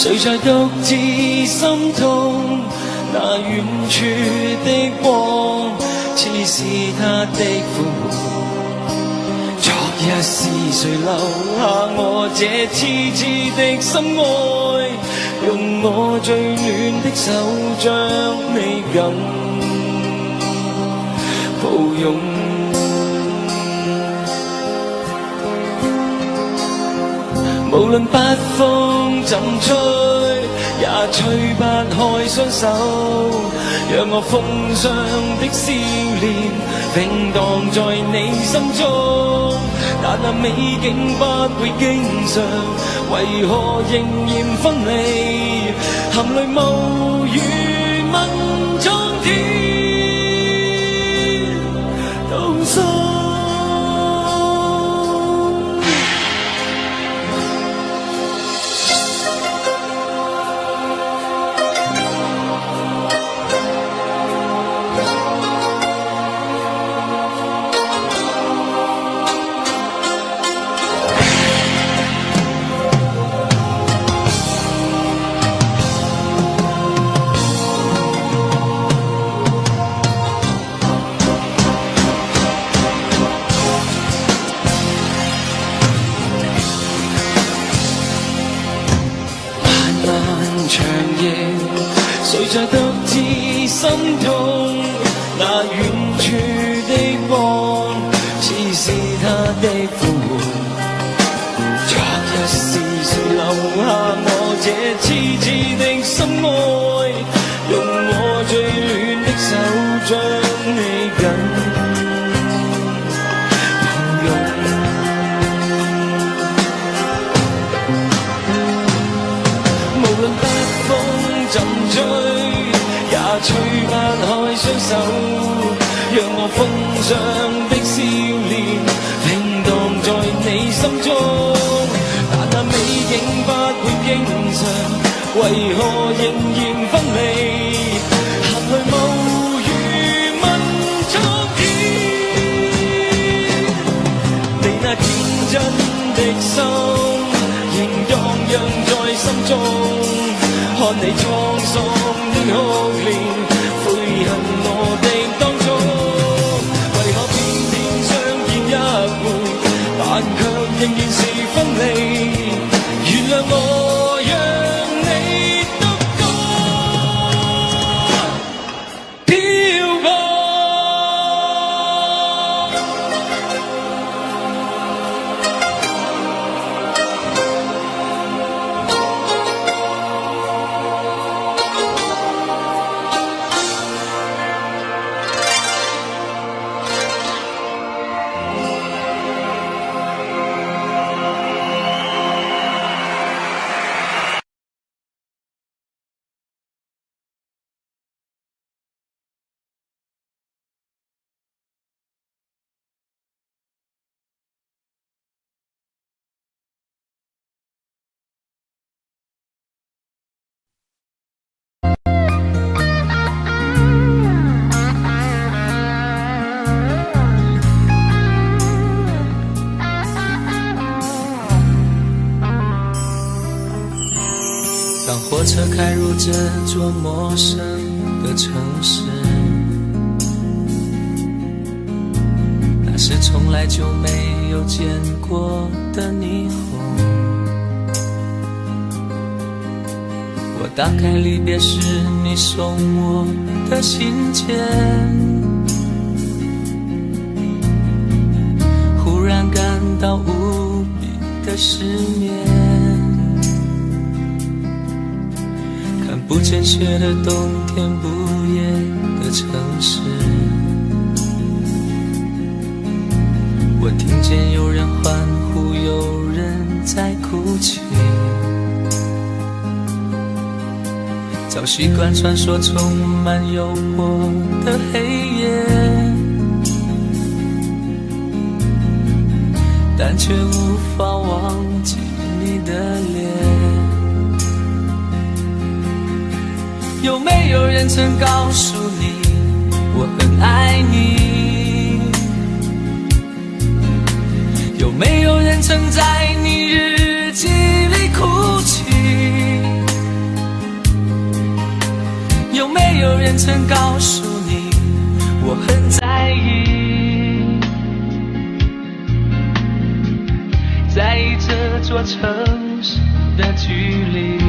谁在独自心痛？那远處的光，似是他的呼喚。昨日是誰留下我這痴痴的心愛？用我最暖的手將你緊抱擁。無論北風怎吹，也吹不開雙手，讓我風霜的笑臉永蕩在你心中。但那美景不會經常，為何仍然分離？含淚無語問蒼天道心。誰在獨自心痛？那遠處的光，似是他的呼喚。昨日是誰留下我這痴痴的心愛？用我最暖的手將你緊抱擁。無論北風怎吹，吹不開雙手，讓我風霜的笑臉永蕩在你心中。但那美景不會經常，為何仍然分離？含淚無語問蒼天，你那天真的心仍蕩漾在心中，看你滄桑的哭臉，悔恨我的當初，為何偏偏相見一回，但卻仍然是分離？原諒我讓你獨個飄過。当火车开入这座陌生的城市，那是从来就没有见过的霓虹。我打开离别时你送我的信件，忽然感到无比的失眠。看不见雪的冬天，不夜的城市，我听见有人欢呼，有人在哭泣。早习惯传说充满诱惑的黑夜，但却无法忘记你的脸。有没有人曾告诉你我很爱你？有没有人曾在你日记里哭泣？有人曾告诉你我很在意，在意这座城市的距离。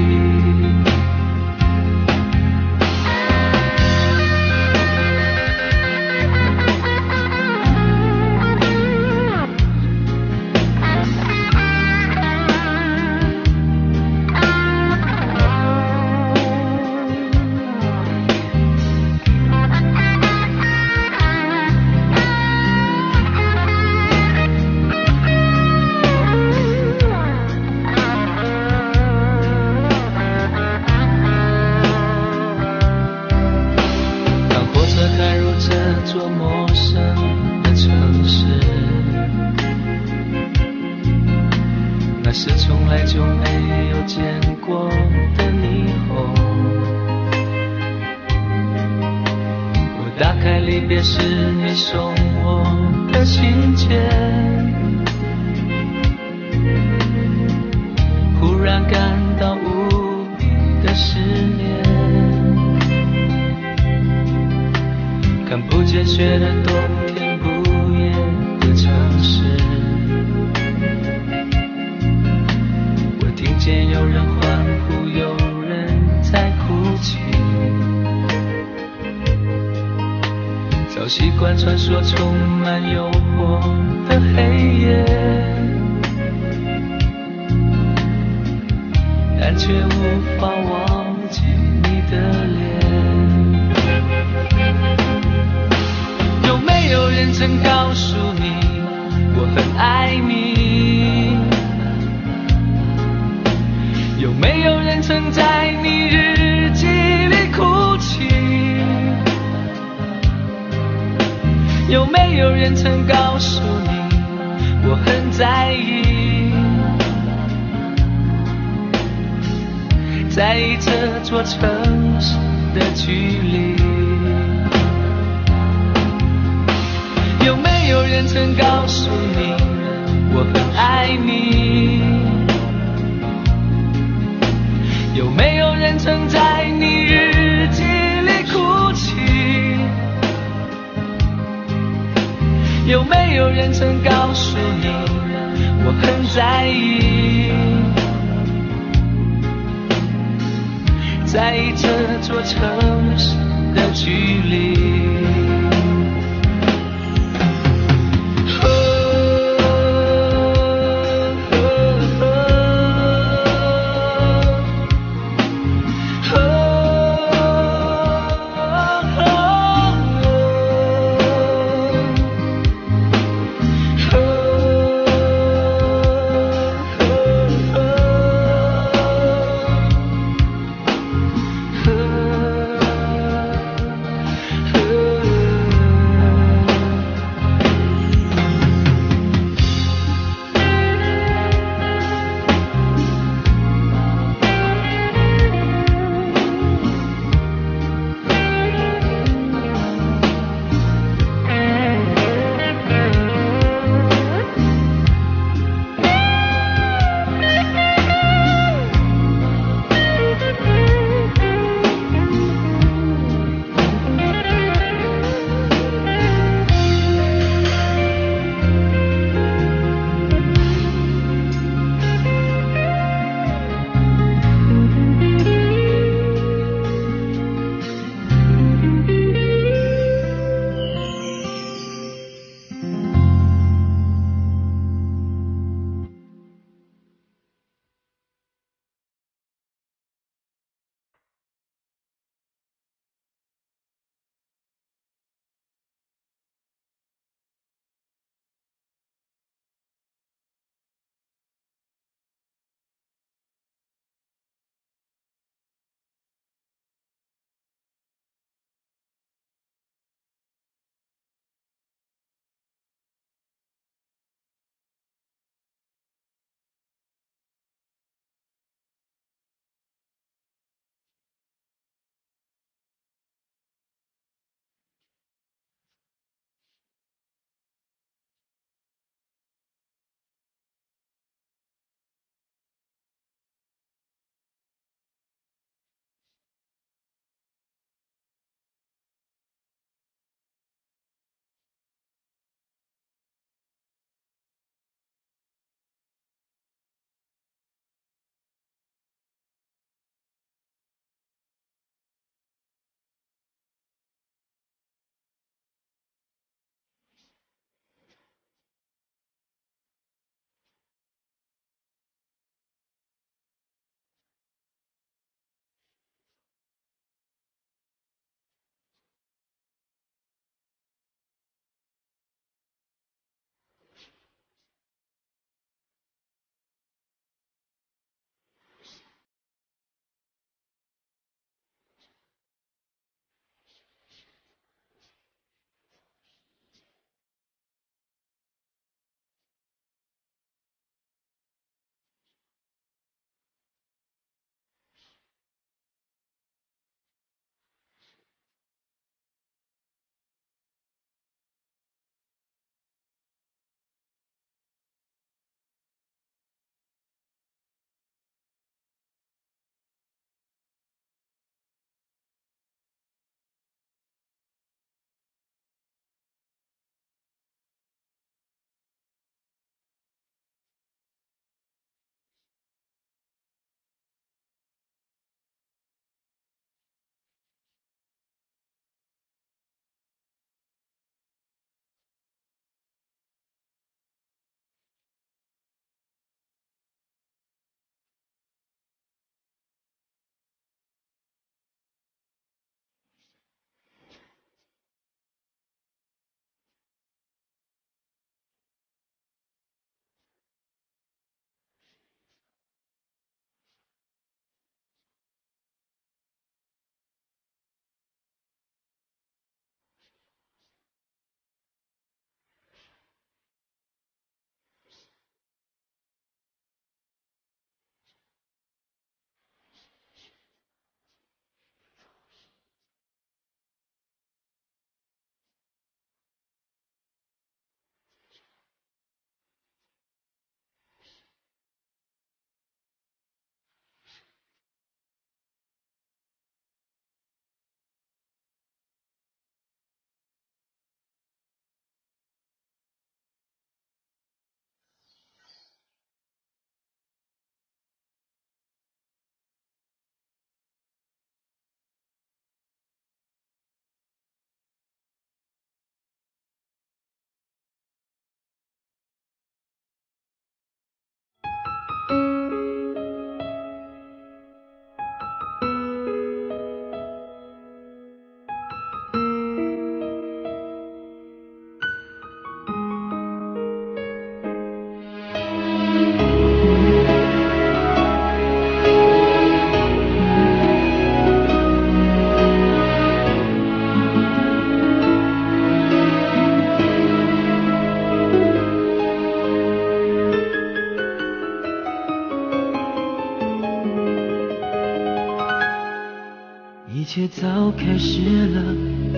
失了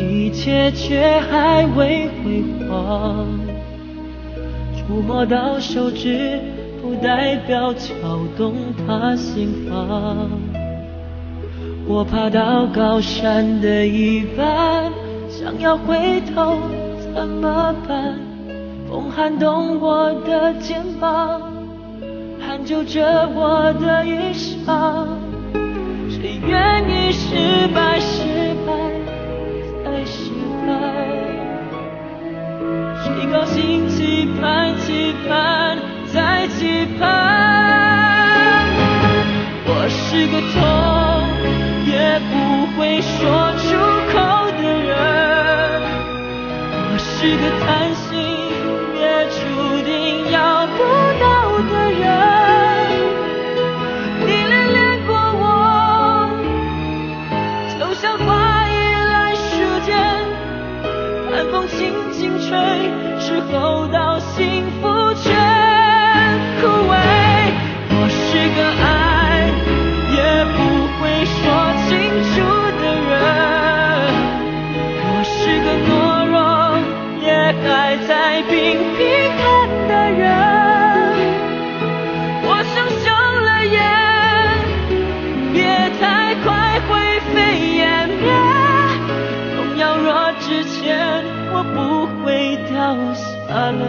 一切，却还未辉煌。触摸到手指，不代表敲动他心房。我爬到高山的一半，想要回头怎么办？风撼动我的肩膀，hand就着我的衣裳。谁愿意失败，失败再失败？谁高兴期盼，期盼再期盼？我是个痛也不会说出口的人，我是个贪心也注定要不到的人。你恋恋过我，就像花依赖树间，寒风轻轻吹，时候到幸福全枯萎。我是个爱也不会说清楚的人，我是个懦弱也还在拼拼看的人。我想伤了眼，别太快灰飞烟灭。痛要若之前，我不会掉下泪。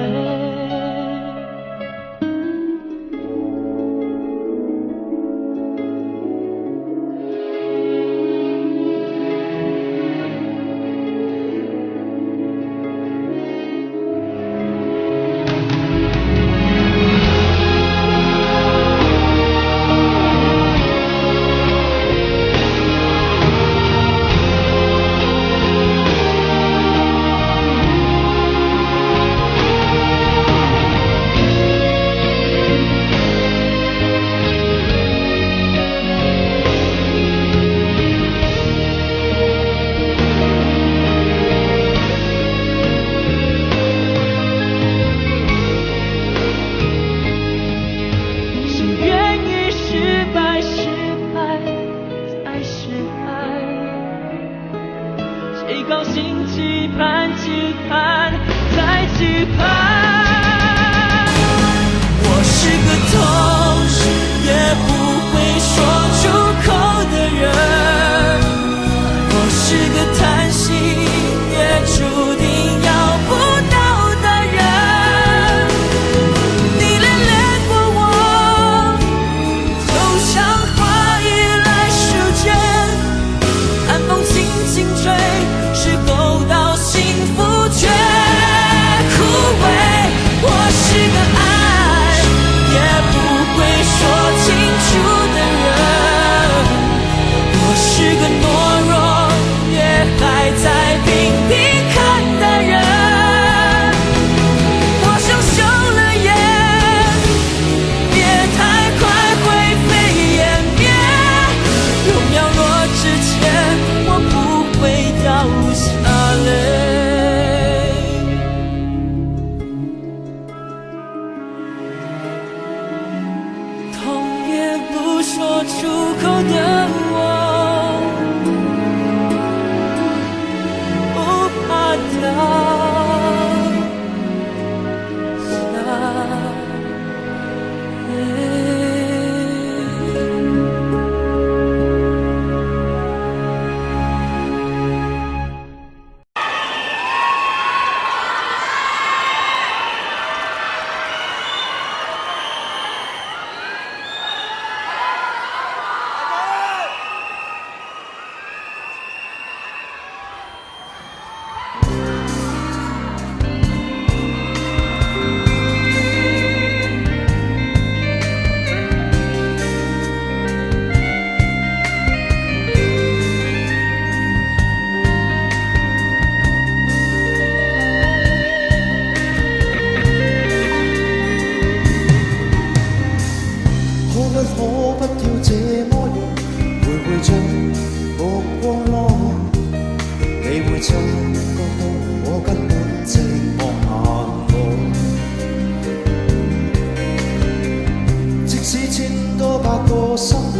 生活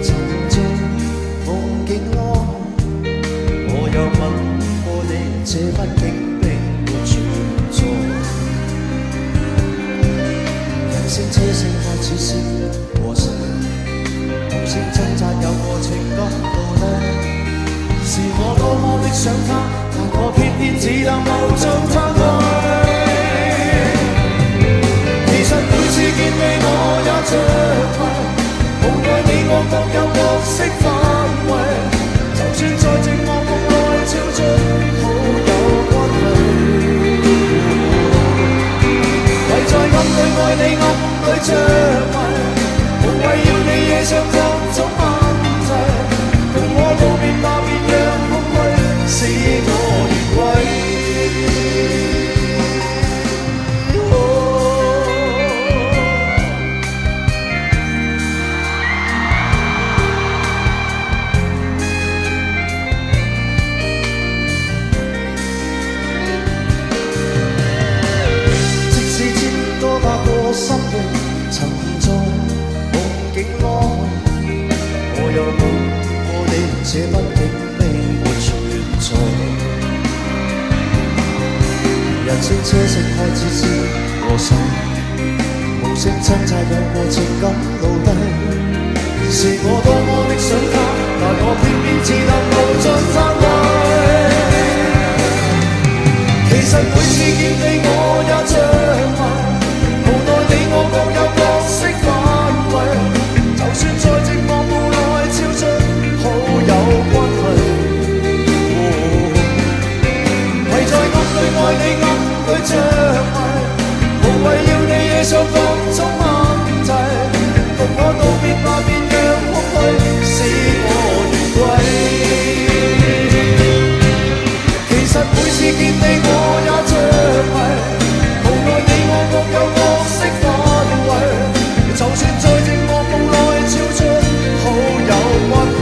沉重夢境安，我这不竟并没存在。人声车声开始是和谐，无声挣扎有过情感到底。是我多么的想他，但我偏偏只能无尽叹息。其實每次見你我也着迷，無奈你我各有角色範圍，就算在寂寞夢內超出好有關係。唯在暗裏愛你暗裏着迷，無謂要你惹上各種問題，共我道別吧，別讓空虛使我越軌。心裏沉在夢境內，我又夢過你，這畢竟並沒存在。人聲車聲開始是和諧，無聲掙扎有過情感奴隸。是我多麼的想他，但我偏偏只能無盡嘆息。其實每次見你我也着迷，你我各有角色範圍，就算在寂寞夢內超出好有關係。唯在暗裏愛你暗裏着迷，無謂要你惹上各種問題，共我道別吧，別讓空虛使我越軌。其實每次見你我也着迷，無奈你我各有角色範圍，就算在寂寞夢內超出好有關係。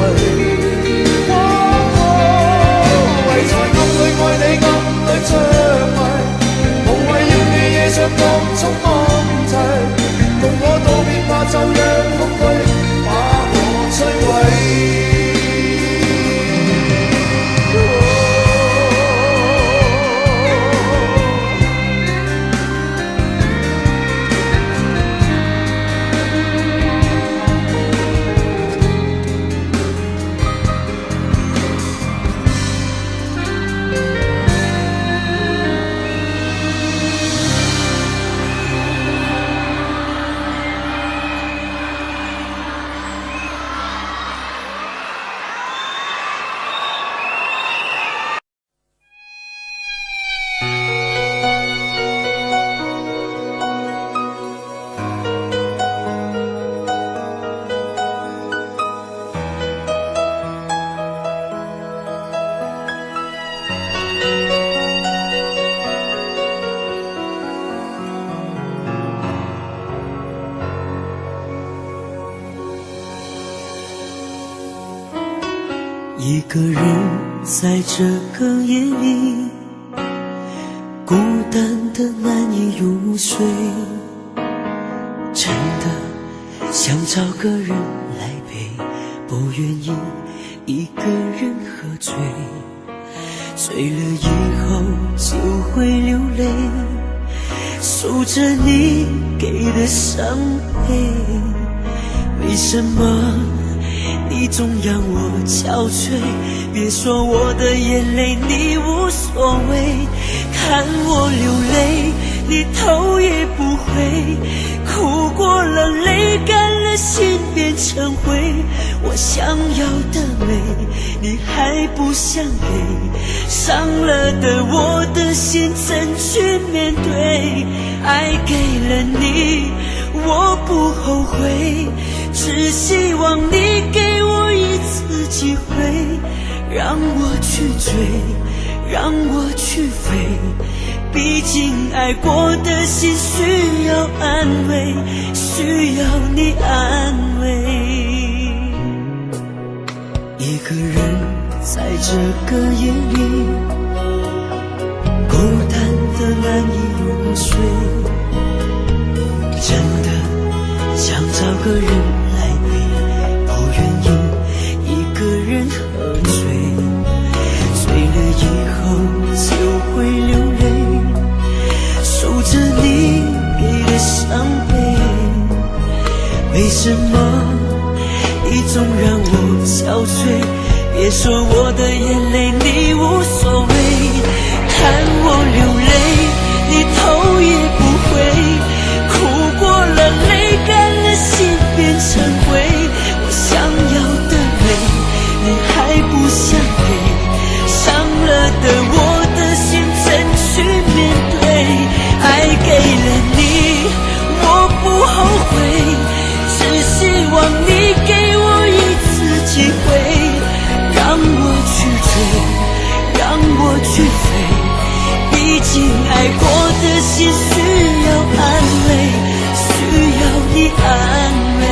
唯在暗裏愛你暗裏着迷，無謂要你惹上各種問題，共我道別吧，就讓空虛把我摧毀。一个人在这个夜里，孤单的难以入睡，真的想找个人来陪，不愿意一个人喝醉，醉了以后就会流泪，数着你给的伤悲，为什么你总让我憔悴？别说我的眼泪你无所谓，看我流泪你头也不回，哭过了泪干了心变成灰，我想要的美你还不想给，伤了的我的心怎去面对？爱给了你我不后悔，只希望你给我一次机会，让我去追，让我去飞，毕竟爱过的心需要安慰，需要你安慰。一个人在这个夜里，孤单的难以入睡，真的想找个人来陪，不愿意一个人喝醉，醉了以后为什么你总让我憔悴？别说我的眼泪你无所谓，看我流泪你头也不回，哭过了泪干了心变成灰，我想要的泪你还不想给，伤了的我的心怎去面对？爱给了你我不后悔，只希望你给我一次机会，让我去追，让我去飞，毕竟爱过的心需要安慰，需要你安慰。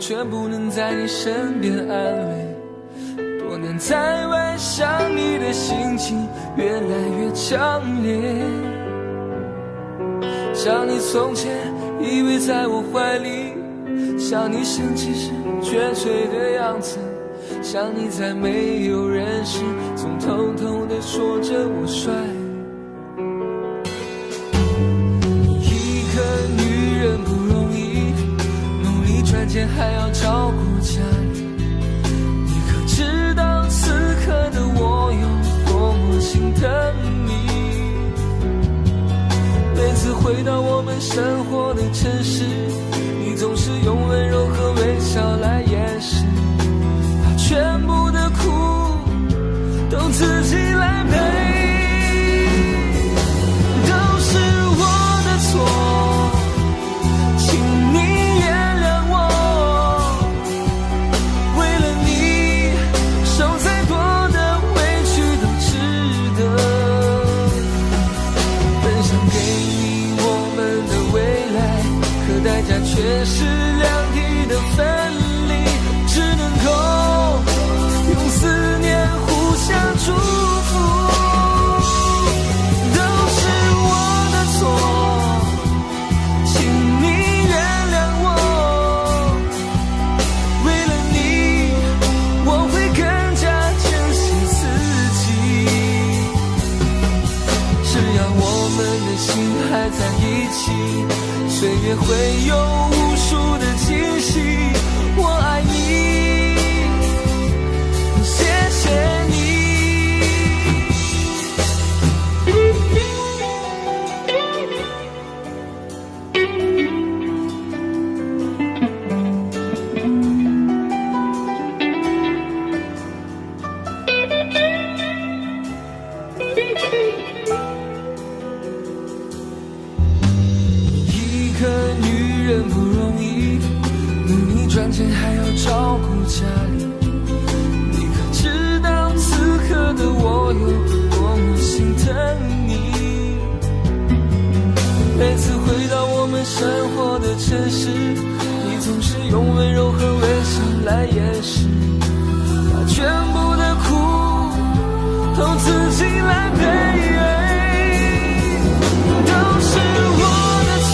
却不能在你身边安慰，多年在外想你的心情越来越强烈，想你从前依偎在我怀里，想你生气时倦睡的样子，想你在没有人时总偷偷地说着我帅。一个女人不容易，努力赚钱还要照顾家里，你可知道此刻的我有多么心疼你？每次回到我们生活的城市，你总是用温柔和微笑来掩饰，把全部的苦都自己来背。都是我的错，请你原谅我，为了你受再多的委屈都值得，本想给你我们的未来，可代价却是两地的分离，只能够用思念互相祝福。都是我的错，请你原谅我，为了你我会更加珍惜自己，只要我们的心还在一起，岁月会有无数的惊喜。我爱你，谢谢你。个女人不容易，努力赚钱还要照顾家里。你可知道此刻的我有多么心疼你？每次回到我们生活的城市，你总是用温柔和微笑来掩饰，把全部的苦都自己来背。都是我的错，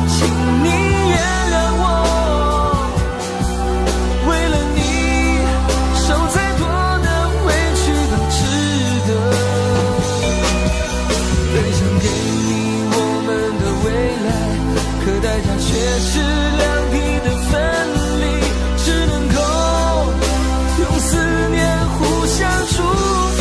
请你原谅我，为了你受再多的委屈都值得。分享给你我们的未来，可代价却是两地的分离，只能够用思念互相祝福。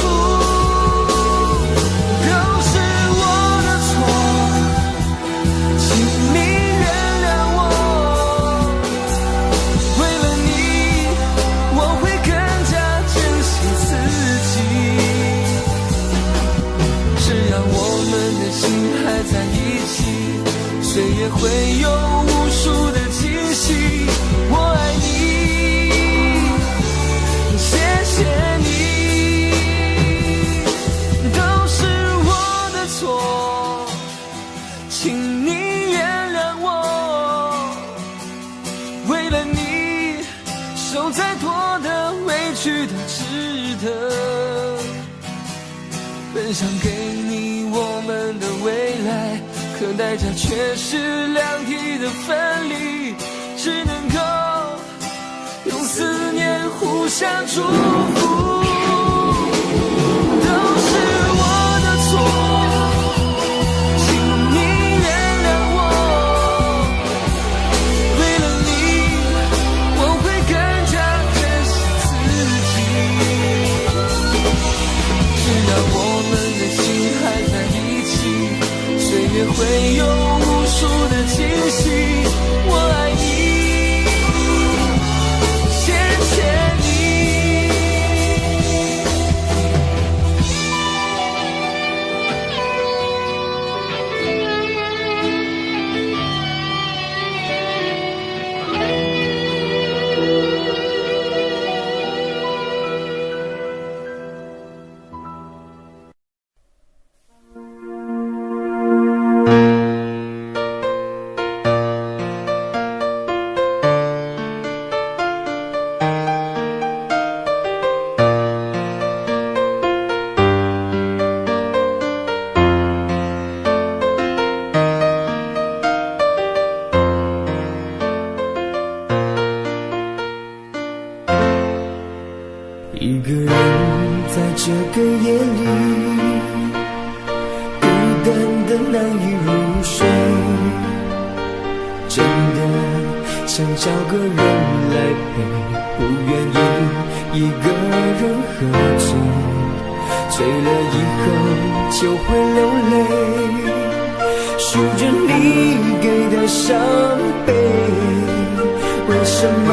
岁月会有无数的惊喜，我爱你，谢谢你，都是我的错，请你原谅我，为了你受再多的委屈都值得。分享给你我们的未来，可代价却是两地的分离，只能够用思念互相祝福。都是我的错，请你原谅我，为了你我会更加珍惜自己。只要我们的心还在一起，岁月会有无数的惊喜，我爱你，谢谢你。一个人在这个夜里，孤单的难以入睡，真的想找个人来陪，不愿意一个人喝醉，醉了以后就会流泪，数着你给的伤悲。为什么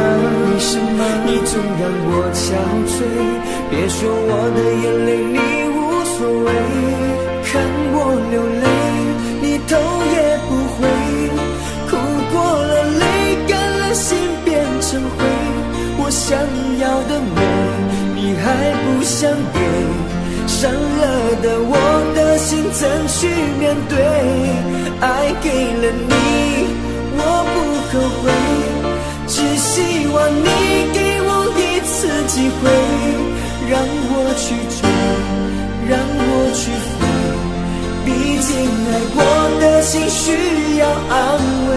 你总让我憔悴？别说我的眼泪你无所谓，看我流泪你头也不回，哭过了泪干了心变成灰，我想要的美你还不想给，伤了的我的心怎去面对？爱给了你我不后悔，只希望你给我一次机会，让我去追，让我去飞，毕竟爱过的心需要安慰，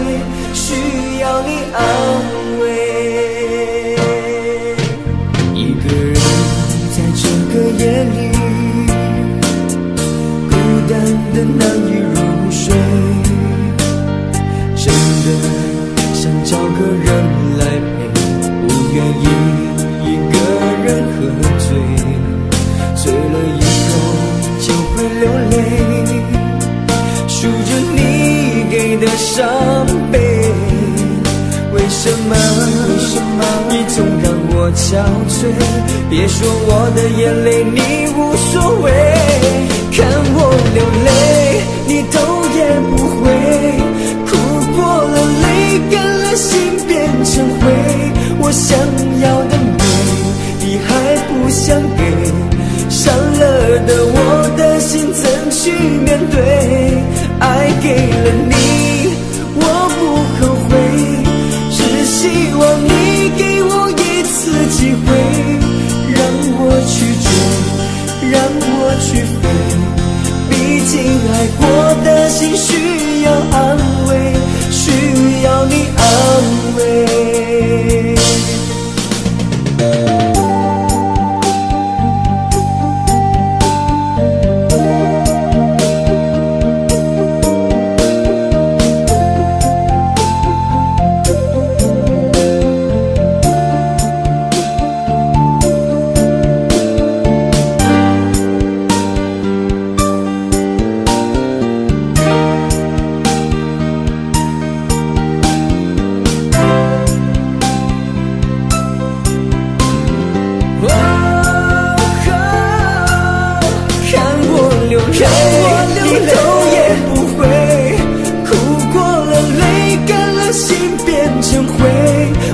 需要你安慰。一个人在这个夜里，孤单的难以入睡，真的想找个人来陪，不愿意一个人喝醉，醉了以后就会流泪，数着你给的伤悲。为什么你总让我憔悴？别说我的眼泪你无所谓，看我流泪你你头也不回，哭过了，泪干了，心变成灰。我想要的美，你还不想给，伤了的我的心怎去面对？爱给了你，我不后悔，只希望你给我一次机会，让我去追，让我去飞。毕竟爱过的心需要安慰，需要你安慰。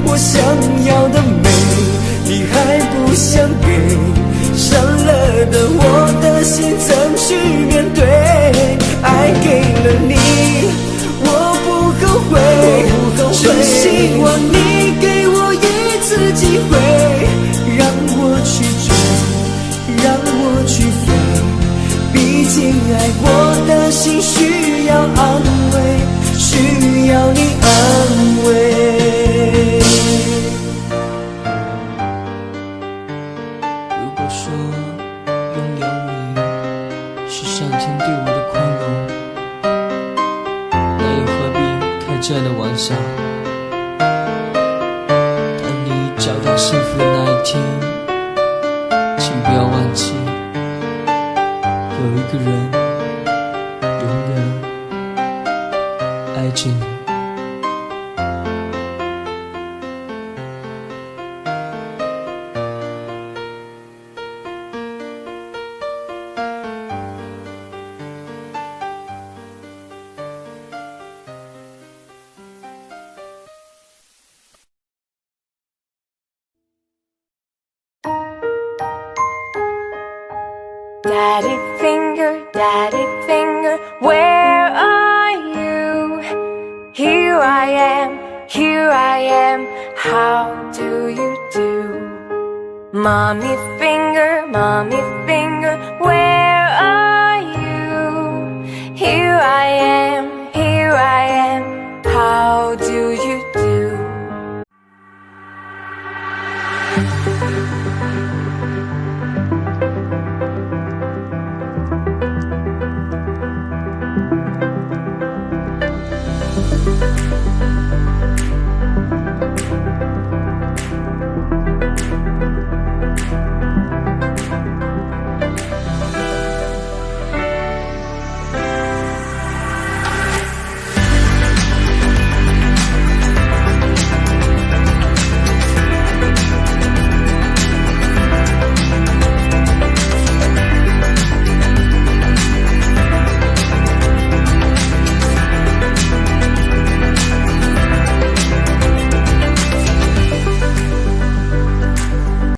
我想要的美，你还不想给，伤了的我的心怎去面对？爱给了你，我不后悔，只希望你给我一次机会，让我去追，让我去飞。毕竟爱过的心需要安慰，需要你安慰。这样的玩笑，当你找到幸福的那一天，请不要忘记，有一个人永远爱着你。Daddy finger, where are you? Here I am, how do you do? Mommy finger, where are you? Here I am, how do you do?